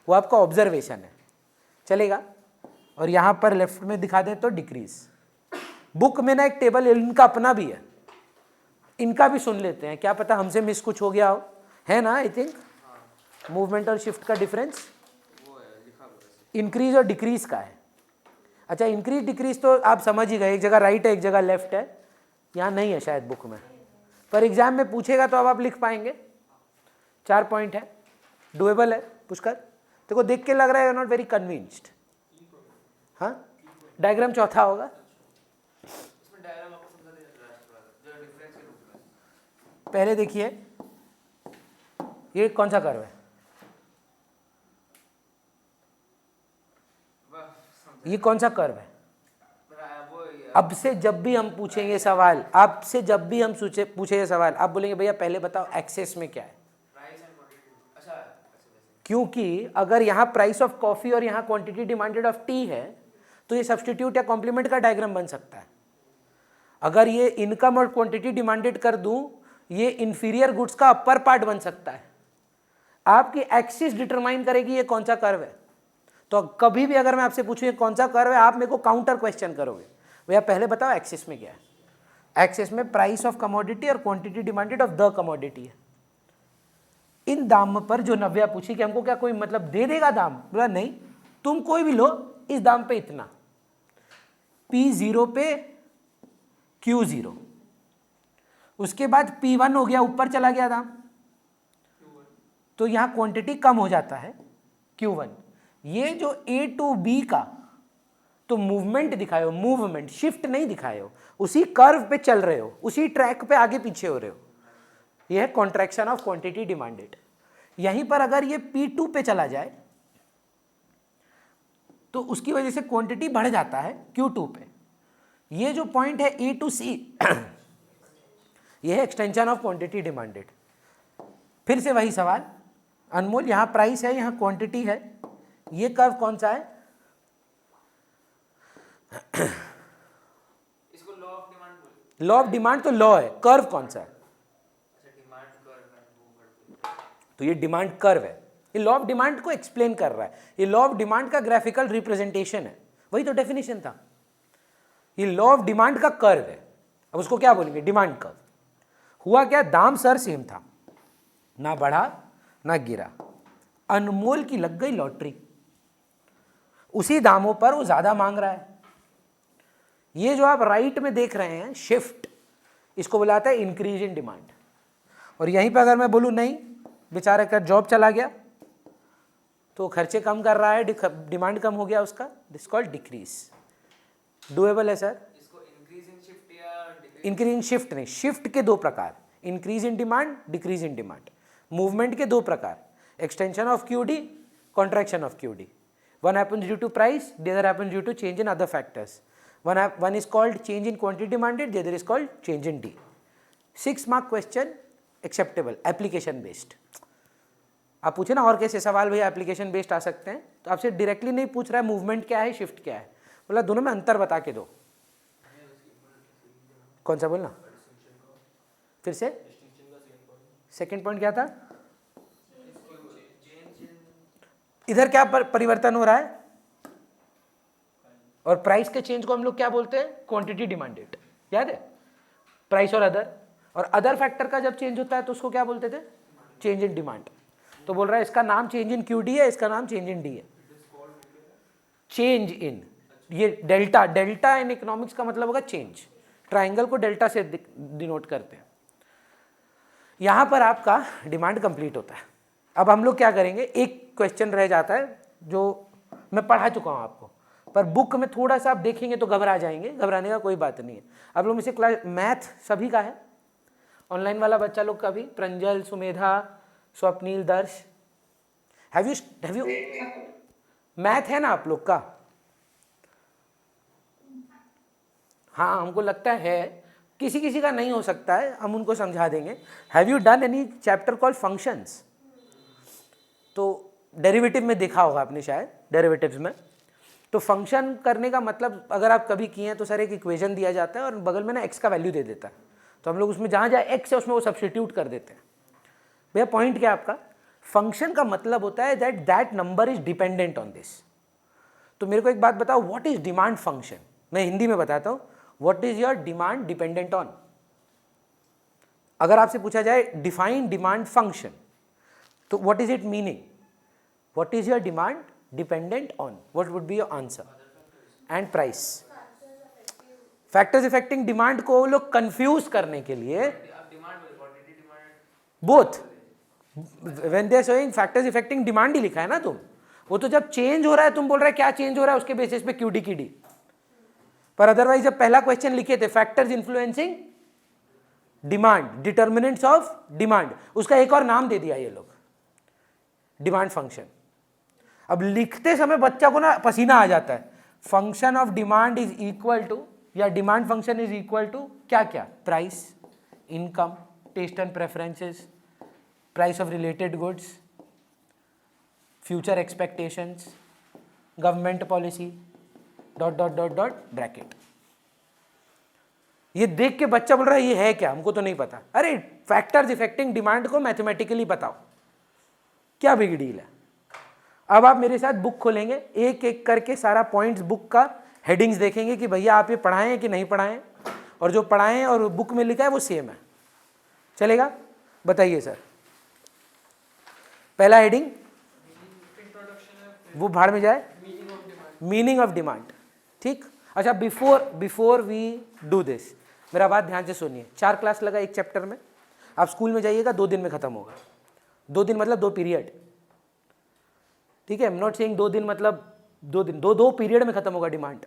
वो आपका ऑब्जर्वेशन है। चलेगा। और यहाँ पर लेफ्ट में दिखा दें तो डिक्रीज। बुक में ना एक टेबल इनका अपना भी है, इनका भी सुन लेते हैं, क्या पता हमसे मिस कुछ हो गया हो, है ना। आई थिंक मूवमेंट और शिफ्ट का डिफरेंस इंक्रीज और डिक्रीज का है। अच्छा, इंक्रीज डिक्रीज तो आप समझ ही गए, एक जगह राइट है एक जगह लेफ्ट है, यहाँ नहीं है शायद बुक में, पर एग्जाम में पूछेगा तो अब आप लिख पाएंगे। 4 पॉइंट है, डुएबल है पुष्कर। देखो देख के लग रहा है नॉट वेरी कन्विंस्ड। हाँ, डायग्राम चौथा होगा। इसमें डायग्राम आपको समझा नहीं चल रहा है जो डिफरेंस के रूप में। पहले देखिए ये कौन सा कर्व है, ये कौन सा कर्व है। अब से जब भी हम पूछेंगे सवाल, आपसे जब भी हम पूछेंगे सवाल, आप बोलेंगे भैया पहले बताओ एक्सेस में क्या है। क्योंकि अगर यहाँ प्राइस ऑफ कॉफी और यहाँ क्वांटिटी डिमांडेड ऑफ टी है तो ये सब्स्टिट्यूट या कॉम्प्लीमेंट का डायग्राम बन सकता है। अगर ये इनकम और क्वांटिटी डिमांडेड कर दूं, ये इंफीरियर गुड्स का अपर पार्ट बन सकता है। आपकी एक्सिस डिटरमाइन करेगी ये कौन सा कर्व है। तो कभी भी अगर मैं आपसे पूछूं ये कौन सा कर्व है, आप मेरे को काउंटर क्वेश्चन करोगे, भैया पहले बताओ एक्सिस में क्या है। एक्सिस में प्राइस ऑफ कमोडिटी और quantity demanded of the commodity है। इन दाम पर जो नव्या पूछी कि हमको क्या कोई मतलब दे देगा दाम, बोला नहीं, तुम कोई भी लो, इस दाम पे इतना, P0 पे Q0, उसके बाद P1 हो गया, ऊपर चला गया दाम, तो यहां क्वांटिटी कम हो जाता है Q1। ये जो A to B का तो मूवमेंट दिखाए हो, मूवमेंट शिफ्ट नहीं दिखाए हो, उसी कर्व पे चल रहे हो, उसी ट्रैक पे आगे पीछे हो रहे हो, यह है कॉन्ट्रैक्शन ऑफ क्वांटिटी डिमांडेड। यहीं पर अगर ये P2 पे चला जाए तो उसकी वजह से क्वांटिटी बढ़ जाता है Q2 पे। ये जो पॉइंट है A to C यह है एक्सटेंशन ऑफ क्वांटिटी डिमांडेड। फिर से वही सवाल, अनमोल यहाँ प्राइस है, यहाँ क्वांटिटी है, ये कर्व कौन सा है। इसको लॉ ऑफ डिमांड बोलते लॉ ऑफ डिमांड तो लॉ है, कर्व कौन सा है। डिमांड कर्व है, तो ये डिमांड कर्व है, ये लॉ ऑफ डिमांड को एक्सप्लेन कर रहा है। ये लॉ ऑफ डिमांड का ग्राफिकल रिप्रेजेंटेशन है, वही तो डेफिनेशन था। ये लॉ ऑफ डिमांड का कर्व है, अब उसको क्या बोलेंगे, डिमांड कर्व। हुआ क्या, दाम सर सेम था, ना बढ़ा ना गिरा, अनमोल की लग गई लॉटरी, उसी दामों पर वो ज्यादा मांग रहा है। ये जो आप राइट में देख रहे हैं शिफ्ट, इसको बुलाता है इंक्रीज इन डिमांड। और यहीं पर अगर मैं बोलूं नहीं, बेचारे का जॉब चला गया तो खर्चे कम कर रहा है, डिमांड कम हो गया उसका, दिस कॉल्ड डिक्रीज। डुएबल है सर। इसको इंक्रीज इन शिफ्ट या इंक्रीज इन शिफ्ट नहीं, शिफ्ट के दो प्रकार, increase in demand, decrease in demand. Movement के दो प्रकार, extension of QD, contraction of QD. One happens due to price, the other happens due to change in other factors. One is called change in quantity demanded, the other is called change in D. 6 mark question, acceptable, application based. आप पूछे ना और कैसे सवाल भैया application based आ सकते हैं, तो आपसे डायरेक्टली नहीं पूछ रहा है मूवमेंट क्या है शिफ्ट क्या है, बोला दोनों में अंतर बता के दो। कौन सा बोलना फिर से, सेकंड पॉइंट क्या था, इधर क्या परिवर्तन हो रहा है, और प्राइस के चेंज को हम लोग क्या बोलते हैं, क्वांटिटी डिमांडेड, याद है, प्राइस और अदर फैक्टर का जब चेंज होता है तो उसको क्या बोलते थे, चेंज इन डिमांड। तो बोल रहा है इसका नाम चेंज इन क्यूडी है, इसका नाम चेंज इन डी है। चेंज इन, ये डेल्टा, डेल्टा इन इकोनॉमिक्स का मतलब होगा चेंज, ट्राइंगल को डेल्टा से डिनोट करते हैं। यहां पर आपका डिमांड कंप्लीट होता है। अब हम लोग क्या करेंगे, एक क्वेश्चन रह जाता है जो मैं पढ़ा चुका हूं आपको, पर बुक में थोड़ा सा आप देखेंगे तो घबरा जाएंगे, घबराने का कोई बात नहीं है। आप लोग में से क्लास मैथ सभी का है, ऑनलाइन वाला बच्चा लोग का भी, प्रंजल, सुमेधा, स्वप्नील, दर्श, हैव यू मैथ है ना आप लोग का। हाँ हमको लगता है किसी किसी का नहीं हो सकता है, हम उनको समझा देंगे। Have you done any chapter called functions, तो डेरिवेटिव में देखा होगा आपने शायद, डेरिवेटिव्स में। तो फंक्शन करने का मतलब अगर आप कभी किए हैं तो सर एक इक्वेशन दिया जाता है और बगल में ना एक्स का वैल्यू दे देता है, तो हम लोग उसमें जहाँ जहाँ एक्स है उसमें वो सब्स्टिट्यूट कर देते हैं। भैया पॉइंट क्या है आपका, फंक्शन का मतलब होता है that number is dependent on this. तो मेरे को एक बात बताओ, व्हाट इज डिमांड फंक्शन? मैं हिंदी में बताता हूँ, what is your demand dependent on. अगर आपसे पूछा जाए डिफाइन डिमांड फंक्शन, तो what is it meaning? What is your demand dependent on, what would be your answer? And price. Factors affecting demand को लोग कंफ्यूज करने के लिए both, when they are showing factors affecting demand ही लिखा है ना तुम, वो तो जब चेंज हो रहा है तुम बोल रहे क्या चेंज हो रहा है उसके बेसिस पे क्यूडी की डी। पर अदरवाइज जब पहला क्वेश्चन लिखे थे factors influencing demand, determinants of demand, उसका एक और नाम दे दिया ये लोग, डिमांड फंक्शन। अब लिखते समय बच्चा को ना पसीना आ जाता है। Function of demand is equal to, या demand function is equal to क्या क्या? Price, income, taste and preferences, price of related goods, future expectations, government policy, dot dot dot dot bracket. ये देख के बच्चा बोल रहा है ये है क्या, हमको तो नहीं पता। अरे फैक्टर्स इफेक्टिंग डिमांड को मैथमेटिकली बताओ, क्या बिग डील है। अब आप मेरे साथ बुक खोलेंगे, एक एक करके सारा पॉइंट्स बुक का हेडिंग्स देखेंगे कि भैया आप ये पढ़ाएं हैं कि नहीं पढ़ाएं, और जो पढ़ाएं और बुक में लिखा है वो सेम है। चलेगा? बताइए सर। पहला हेडिंग वो भाड़ में जाए, मीनिंग ऑफ डिमांड। ठीक, अच्छा बिफोर वी डू दिस, मेरा बात ध्यान से सुनिए। 4 क्लास लगा एक चैप्टर में, आप स्कूल में जाइएगा 2 दिन में खत्म होगा। 2 दिन मतलब 2 पीरियड, ठीक है। आई एम नॉट सेइंग 2 दिन मतलब 2 दिन, 2 पीरियड में खत्म होगा डिमांड।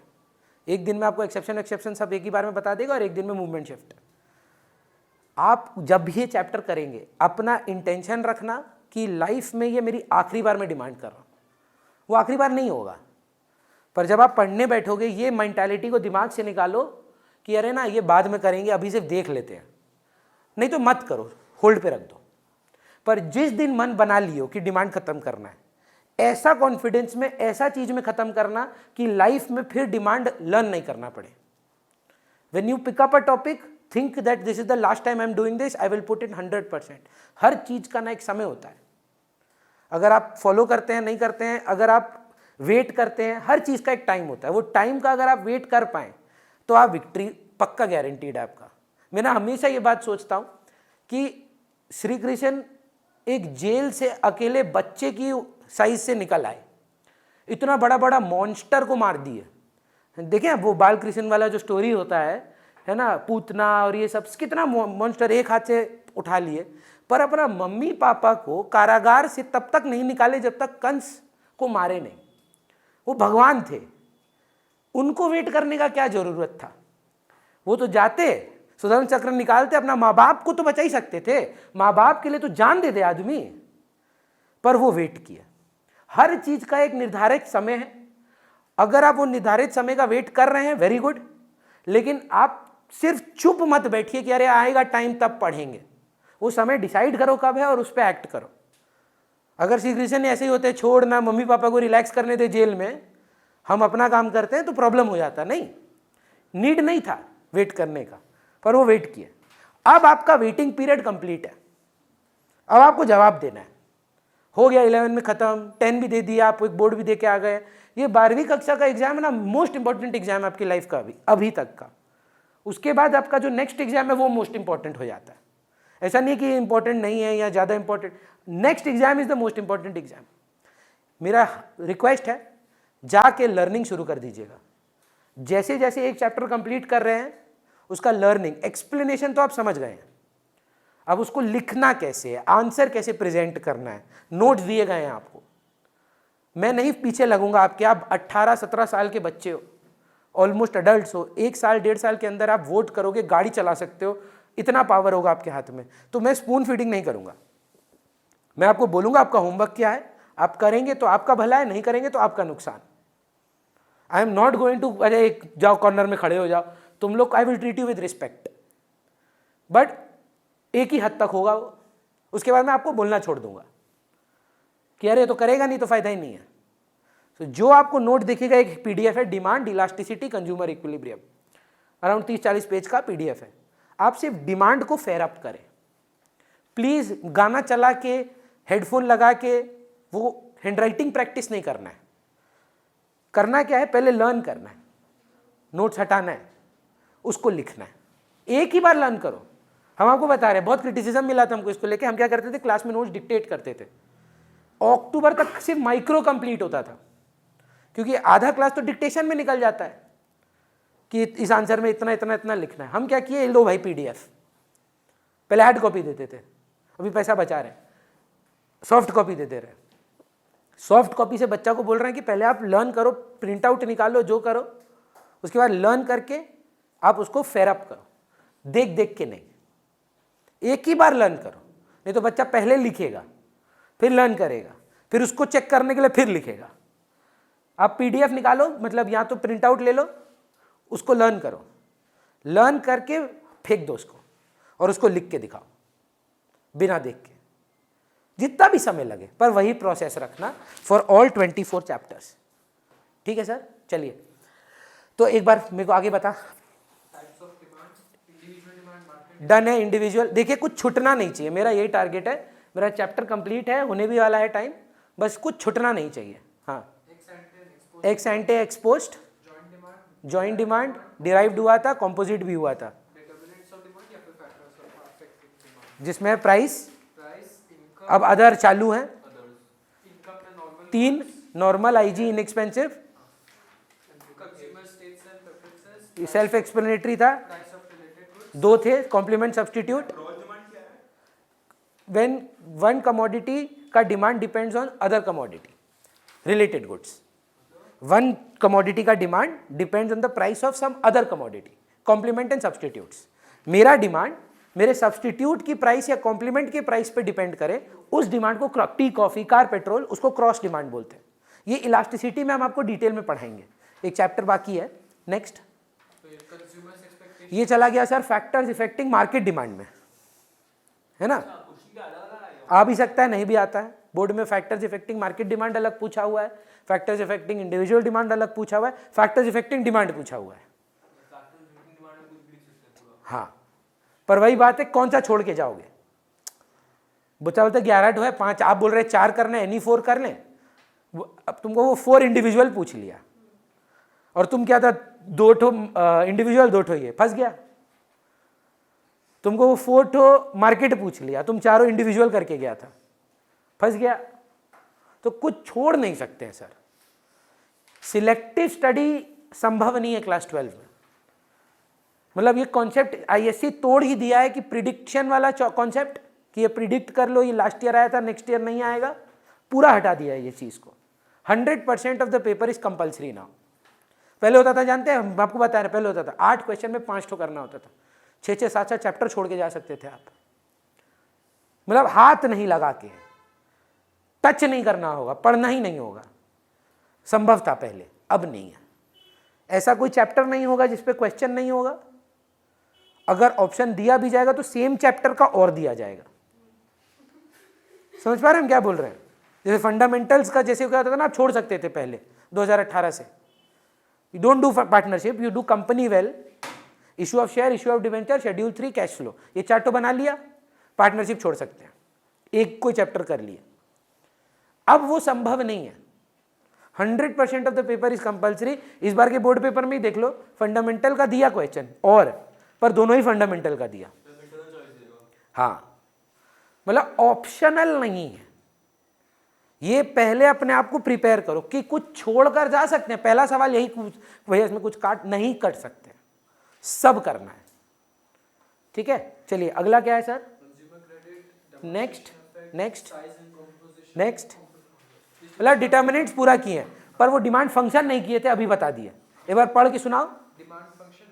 एक दिन में आपको एक्सेप्शन सब एक ही बार में बता देगा, और एक दिन में मूवमेंट शिफ्ट। आप जब भी ये चैप्टर करेंगे अपना इंटेंशन रखना कि लाइफ में ये मेरी आखिरी बार में डिमांड कर रहा हूँ, वो आखिरी बार नहीं होगा। पर जब आप पढ़ने बैठोगे ये मेंटालिटी को दिमाग से निकालो कि अरे ना ये बाद में करेंगे, अभी सिर्फ देख लेते हैं, नहीं तो मत करो, होल्ड पे रख दो। पर जिस दिन मन बना लियो कि डिमांड खत्म करना है, ऐसा कॉन्फिडेंस में ऐसा चीज में खत्म करना कि लाइफ में फिर डिमांड लर्न नहीं करना पड़े। When you pick up a topic, think that this is the last time I am doing this, I will put in 100%। हर चीज का ना एक समय होता है। अगर आप फॉलो करते हैं, नहीं करते हैं, अगर आप वेट करते हैं, हर चीज का एक टाइम होता है। वो टाइम का अगर आप वेट कर पाए तो आप विक्ट्री पक्का गारंटीड है आपका। मैं ना हमेशा ये बात सोचता हूं कि श्री कृष्ण एक जेल से अकेले बच्चे की साइज से निकल आए, इतना बड़ा बड़ा मॉन्स्टर को मार दिए। देखें वो बाल कृष्ण वाला जो स्टोरी होता है ना, पूतना और ये सब, कितना मॉन्स्टर एक हाथ से उठा लिए, पर अपना मम्मी पापा को कारागार से तब तक नहीं निकाले जब तक कंस को मारे नहीं। वो भगवान थे, उनको वेट करने का क्या जरूरत था? वो तो जाते सुदर्शन चक्र निकालते, अपना माँ बाप को तो बचा ही सकते थे, माँ बाप के लिए तो जान दे दे आदमी, पर वो वेट किया। हर चीज का एक निर्धारित समय है। अगर आप वो निर्धारित समय का वेट कर रहे हैं, वेरी गुड, लेकिन आप सिर्फ चुप मत बैठिए कि अरे आएगा टाइम तब पढ़ेंगे। वो समय डिसाइड करो कब है और उस पर एक्ट करो। अगर श्री कृष्ण ऐसे ही होते, छोड़ ना मम्मी पापा को रिलैक्स करने दे जेल में, हम अपना काम करते हैं, तो प्रॉब्लम हो जाता। नहीं, नीड नहीं था वेट करने का, पर वो वेट किया। अब आपका वेटिंग पीरियड कंप्लीट है, अब आपको जवाब देना है। हो गया 11 में खत्म, 10 भी दे दिया, आप एक बोर्ड भी दे के आ गए। ये 12वीं कक्षा का एग्जाम है ना, मोस्ट इंपॉर्टेंट एग्जाम है आपकी लाइफ का अभी तक का। उसके बाद आपका जो नेक्स्ट एग्जाम है वो मोस्ट इंपॉर्टेंट हो जाता है। ऐसा नहीं कि इंपॉर्टेंट नहीं है या ज़्यादा important, next exam is the most important exam. मेरा रिक्वेस्ट है जाके लर्निंग शुरू कर दीजिएगा। जैसे जैसे एक चैप्टर कंप्लीट कर रहे हैं उसका लर्निंग, एक्सप्लेनेशन तो आप समझ गए हैं, अब उसको लिखना कैसे है, आंसर कैसे प्रेजेंट करना है, नोट्स दिए गए हैं आपको। मैं नहीं पीछे लगूंगा आपके। आप 18-17 साल के बच्चे हो, ऑलमोस्ट अडल्ट हो, 1 साल 1.5 साल के अंदर आप वोट करोगे, गाड़ी चला सकते हो, इतना पावर होगा आपके हाथ में। तो मैं स्पून फीडिंग नहीं करूंगा, मैं आपको बोलूंगा आपका होमवर्क क्या है, आप करेंगे तो आपका भला है, नहीं करेंगे तो आपका नुकसान। I am not going to अरे जाओ कॉर्नर में खड़े हो जाओ तुम लोग, I will treat you with respect, but एक ही हद तक होगा वो। उसके बाद मैं आपको बोलना छोड़ दूंगा कि अरे तो करेगा नहीं तो फायदा ही नहीं है। तो जो आपको नोट दिखेगा, एक पीडीएफ है, demand elasticity consumer equilibrium, around 30-40 page का पीडीएफ है। आप सिर्फ डिमांड को फेयर अप करें प्लीज। गाना चला के, हेडफोन लगा के वो हैंडराइटिंग प्रैक्टिस नहीं करना है। करना क्या है, पहले लर्न करना है, नोट्स हटाना है, उसको लिखना है, एक ही बार लर्न करो। हम आपको बता रहे हैं, बहुत क्रिटिसिज्म मिला था हमको इसको लेके, हम क्या करते थे क्लास में नोट्स डिक्टेट करते थे, अक्टूबर तक सिर्फ माइक्रो कंप्लीट होता था, क्योंकि आधा क्लास तो डिक्टेशन में निकल जाता है कि इस आंसर में इतना इतना इतना लिखना है। हम क्या किए, लो भाई पीडीएफ, पहले हार्ड कॉपी देते थे, अभी पैसा बचा रहे हैं, सॉफ्ट कॉपी दे दे रहे हैं। सॉफ्ट कॉपी से बच्चा को बोल रहे हैं कि पहले आप लर्न करो, प्रिंट आउट निकालो, जो करो, उसके बाद लर्न करके आप उसको फेयर अप करो, देख देख के नहीं, एक ही बार लर्न करो, नहीं तो बच्चा पहले लिखेगा, फिर लर्न करेगा, फिर उसको चेक करने के लिए फिर लिखेगा। आप पीडीएफ निकालो, मतलब या तो प्रिंट आउट ले लो, उसको लर्न करो, लर्न करके फेंक दो उसको, और उसको लिख के दिखाओ बिना देख के, जितना भी समय लगे, पर वही प्रोसेस रखना फॉर ऑल 24 चैप्टर्स। ठीक है सर, चलिए तो एक बार मेरे को आगे बता। डन है इंडिविजुअल, देखिए कुछ छूटना नहीं चाहिए, मेरा यही टारगेट है, मेरा चैप्टर कंप्लीट है, होने भी वाला है टाइम, बस कुछ छूटना नहीं चाहिए। हाँ, x एंटे ex post, joint demand, derived हुआ था, कॉम्पोजिट भी हुआ था, जिसमें प्राइस, अब अदर चालू हैं, 3 normal, IG, inexpensive, self explanatory था, 2 थे complement substitute, when one commodity का demand depends on other commodity, related goods, one commodity का demand depends on the price of some other commodity, complement and substitutes. मेरा demand मेरे substitute की price या complement की price पे depend करे, उस डिमांड को टी कॉफी, कार पेट्रोल, उसको क्रॉस डिमांड बोलते हैं। ये इलास्टिसिटी में हम आपको डिटेल में पढ़ाएंगे, एक चैप्टर बाकी है। नेक्स्ट, ये चला गया sir factors affecting market demand में, है ना, आ भी सकता है, नहीं भी आता है। बोर्ड में फैक्टर्स इफेक्टिंग मार्केट डिमांड अलग पूछा हुआ है, फैक्टर्स इफेक्टिंग इंडिविजुअल डिमांड अलग पूछा हुआ है, फैक्टर्स इफेक्टिंग डिमांड पूछा हुआ है। हाँ, पर वही बात है, कौन सा छोड़ के जाओगे। बच्चा बोलते 11 ठो है, 5 आप बोल रहे 4 करने, एनी 4 कर लें, अब तुमको वो 4 इंडिविजुअल पूछ लिया, और तुम क्या था 2 ठो इंडिविजुअल, 2 ठो ये, फंस गया। तुमको वो 4 ठो मार्केट पूछ लिया, तुम चारों इंडिविजुअल करके गया था, फंस गया। तो कुछ छोड़ नहीं सकते हैं सर, सिलेक्टिव स्टडी संभव नहीं है क्लास 12 में। मतलब ये कॉन्सेप्ट आईएससी तोड़ ही दिया है कि प्रिडिक्शन वाला कॉन्सेप्ट, कि ये प्रिडिक्ट कर लो ये लास्ट ईयर आया था नेक्स्ट ईयर नहीं आएगा, पूरा हटा दिया है ये चीज़ को। 100% of the paper is compulsory now. पहले होता था, जानते हैं, हम आपको बता रहे हैं, पहले होता था 8 क्वेश्चन में 5 ठो करना होता था, 6-6, 7-7 चैप्टर छोड़ के जा सकते थे आप। मतलब हाथ नहीं लगा के, टच नहीं करना होगा, पढ़ना ही नहीं होगा, संभव था पहले, अब नहीं है। ऐसा कोई चैप्टर नहीं होगा जिसपे क्वेश्चन नहीं होगा। अगर ऑप्शन दिया भी जाएगा तो सेम चैप्टर का और दिया जाएगा। समझ पा रहे हैं हम क्या बोल रहे हैं। जैसे फंडामेंटल्स का जैसे क्या होता था ना, आप छोड़ सकते थे पहले 2018 से, you don't do partnership, you do company well, issue of share, issue of debenture, schedule 3, cash flow, ये चार्टो बना लिया, पार्टनरशिप छोड़ सकते हैं, एक कोई चैप्टर कर लिया। अब वो संभव नहीं है। 100% of the paper is compulsory. इस बार के बोर्ड पेपर में ही देख लो, फंडामेंटल का दिया क्वेश्चन, और पर दोनों ही फंडामेंटल का दिया। हाँ, मतलब ऑप्शनल नहीं है ये। पहले अपने आप को प्रिपेयर करो कि कुछ छोड़कर जा सकते हैं। पहला सवाल यही, भैया इसमें कुछ काट नहीं कर सकते, सब करना है। ठीक है, चलिए अगला क्या है सर। नेक्स्ट नेक्स्ट नेक्स्ट, मतलब डिटर्मिनेंट्स पूरा किए हैं, पर वो डिमांड फंक्शन नहीं किए थे, अभी बता दिए। एक बार पढ़ के सुनाओ।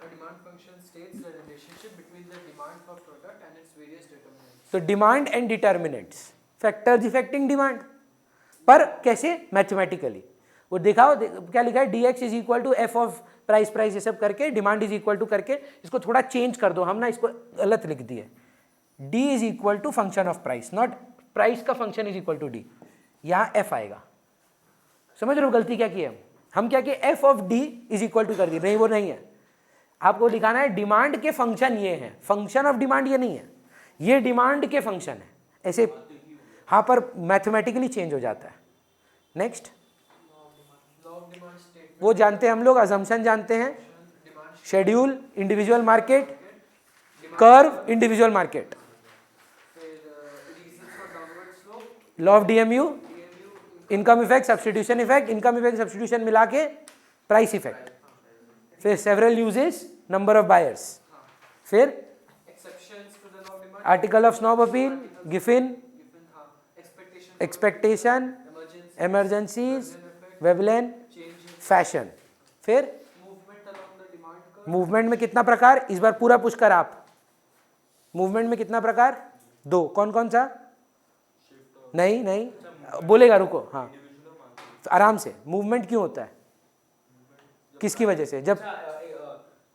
Demand function states the relationship between the demand for product and its various determinants. तो demand and determinants, factors affecting demand, पर कैसे, मैथमेटिकली। वो दिखाओ, क्या लिखा है, dx is equal to F of price, price ये सब करके, डिमांड इज इक्वल टू करके, इसको थोड़ा चेंज कर दो। हम ना इसको गलत लिख दिए, d is equal to function of price, not price का function is equal to d, यहाँ f आएगा। समझ रहे हो गलती क्या की है। हम क्या किए, f of d is equal to कर दिए, नहीं वो नहीं है। आपको दिखाना है डिमांड के फंक्शन ये हैं, फंक्शन ऑफ डिमांड ये नहीं है, ये डिमांड के फंक्शन है। ऐसे हाँ, पर मैथमेटिकली चेंज हो जाता है। Next, Law stock demand statement, वो जानते हैं हम लोग, अजम्पशन जानते हैं, demand schedule individual market, curve individual market, फिर reasons for downward slope, law of DMU, DMU, income effect, substitution effect, income effect substitution मिला के प्राइस इफेक्ट, फिर several uses, number of buyers, फिर exceptions to the law of demand, article of snob appeal, Giffen, given expectation, expectation, emergency, emergencies, effect, Veblen, change in fashion, फिर movement along the demand curve, movement में कितना प्रकार, इस बार पूरा पूछ कर आप, मूवमेंट में कितना प्रकार, 2, कौन कौन सा, नहीं नहीं बोलेगा, रुको, हाँ आराम से, मूवमेंट क्यों होता है, किसकी वजह से, जब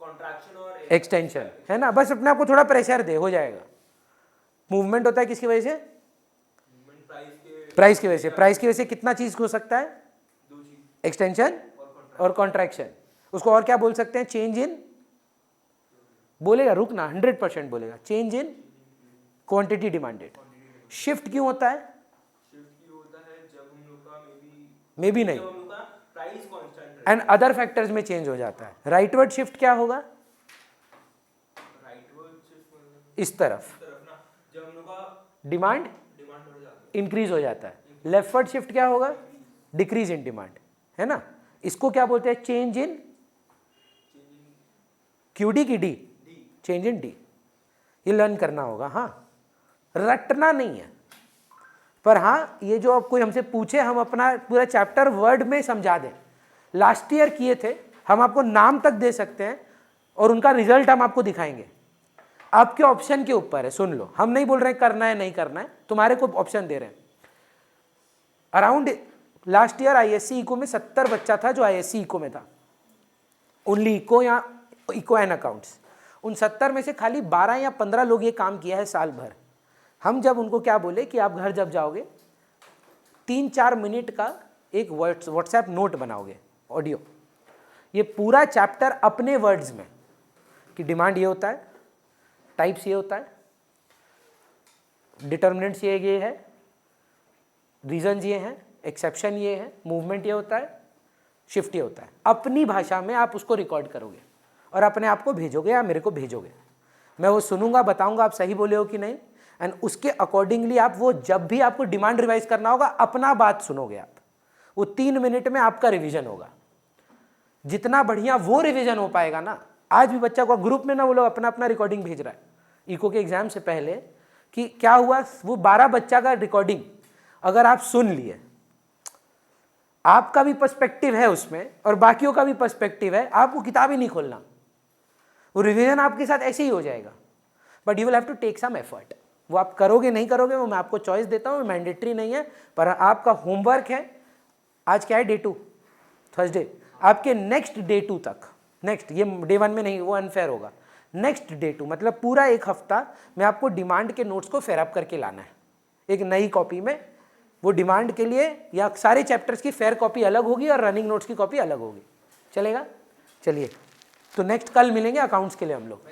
कॉन्ट्रैक्शन और एक्सटेंशन है ना, बस अपने आप को थोड़ा प्रेशर दे, हो जाएगा। मूवमेंट होता है किसकी वजह से, प्राइस की वजह से, प्राइस की वजह से कितना चीज हो सकता है, एक्सटेंशन और कॉन्ट्रैक्शन, उसको और क्या बोल सकते हैं, चेंज इन, बोलेगा रुकना, 100% बोलेगा, change in quantity demanded. Shift क्यों होता है, मे बी नहीं, एंड अदर फैक्टर्स में चेंज हो जाता है। राइटवर्ड शिफ्ट क्या होगा, इस तरफ डिमांड इंक्रीज हो जाता है। लेफ्टवर्ड शिफ्ट क्या होगा, डिक्रीज इन डिमांड, है ना। इसको क्या बोलते हैं, चेंज इन क्यूडी की डी, चेंज इन डी। ये लर्न करना होगा, हाँ रटना नहीं है, पर हाँ ये जो अब कोई हमसे पूछे हम अपना पूरा चैप्टर वर्ड में समझा दें। लास्ट ईयर किए थे हम, आपको नाम तक दे सकते हैं और उनका रिजल्ट हम आपको दिखाएंगे। आपके ऑप्शन के ऊपर है, सुन लो, हम नहीं बोल रहे हैं करना है नहीं करना है, तुम्हारे को ऑप्शन दे रहे हैं। Around last year ISC eco में 70 बच्चा था जो आईएससी इको में था, ओनली इको या इको एंड अकाउंट्स। उन 70 में से खाली 12 या 15 लोग ये काम किया है साल भर। हम जब उनको क्या बोले कि आप घर जब जाओगे 3-4 मिनट का एक व्हाट्सएप नोट बनाओगे ऑडियो, ये पूरा चैप्टर अपने वर्ड्स में कि डिमांड ये होता है, टाइप्स ये होता है, डिटर्मिनेंट्स ये है, रीजंस ये हैं, एक्सेप्शन ये है, मूवमेंट ये होता है, शिफ्ट ये होता है। अपनी भाषा में आप उसको रिकॉर्ड करोगे और अपने आप को भेजोगे या मेरे को भेजोगे। मैं वो सुनूंगा, बताऊंगा आप सही बोले हो कि नहीं, एंड उसके अकॉर्डिंगली आप वो जब भी आपको डिमांड रिवाइज करना होगा अपना बात सुनोगे आप। वो 3 मिनट में आपका रिवीजन होगा। जितना बढ़िया वो रिवीजन हो पाएगा ना, आज भी बच्चा को ग्रुप में ना वो लोग अपना अपना रिकॉर्डिंग भेज रहा है इको के एग्जाम से पहले कि क्या हुआ, वो 12 बच्चा का रिकॉर्डिंग अगर आप सुन लिए, आपका भी पर्सपेक्टिव है उसमें और बाकियों का भी पर्सपेक्टिव है, आपको किताब ही नहीं खोलना, वो रिवीजन आपके साथ ऐसे ही हो जाएगा। But you will have to take some effort. वो आप करोगे नहीं करोगे वो मैं आपको चॉइस देता हूँ, मैंडेटरी नहीं है, पर आपका होमवर्क है। आज क्या है, डे 2 थर्सडे, आपके नेक्स्ट डे 2 तक, नेक्स्ट ये डे 1 में नहीं, वो अनफेयर होगा, नेक्स्ट डे 2 मतलब पूरा एक हफ्ता में आपको डिमांड के नोट्स को फेयर अप करके लाना है एक नई कॉपी में। वो डिमांड के लिए या सारे चैप्टर्स की फेयर कॉपी अलग होगी और रनिंग नोट्स की कॉपी अलग होगी, चलेगा। चलिए तो नेक्स्ट कल मिलेंगे अकाउंट्स के लिए हम लोग।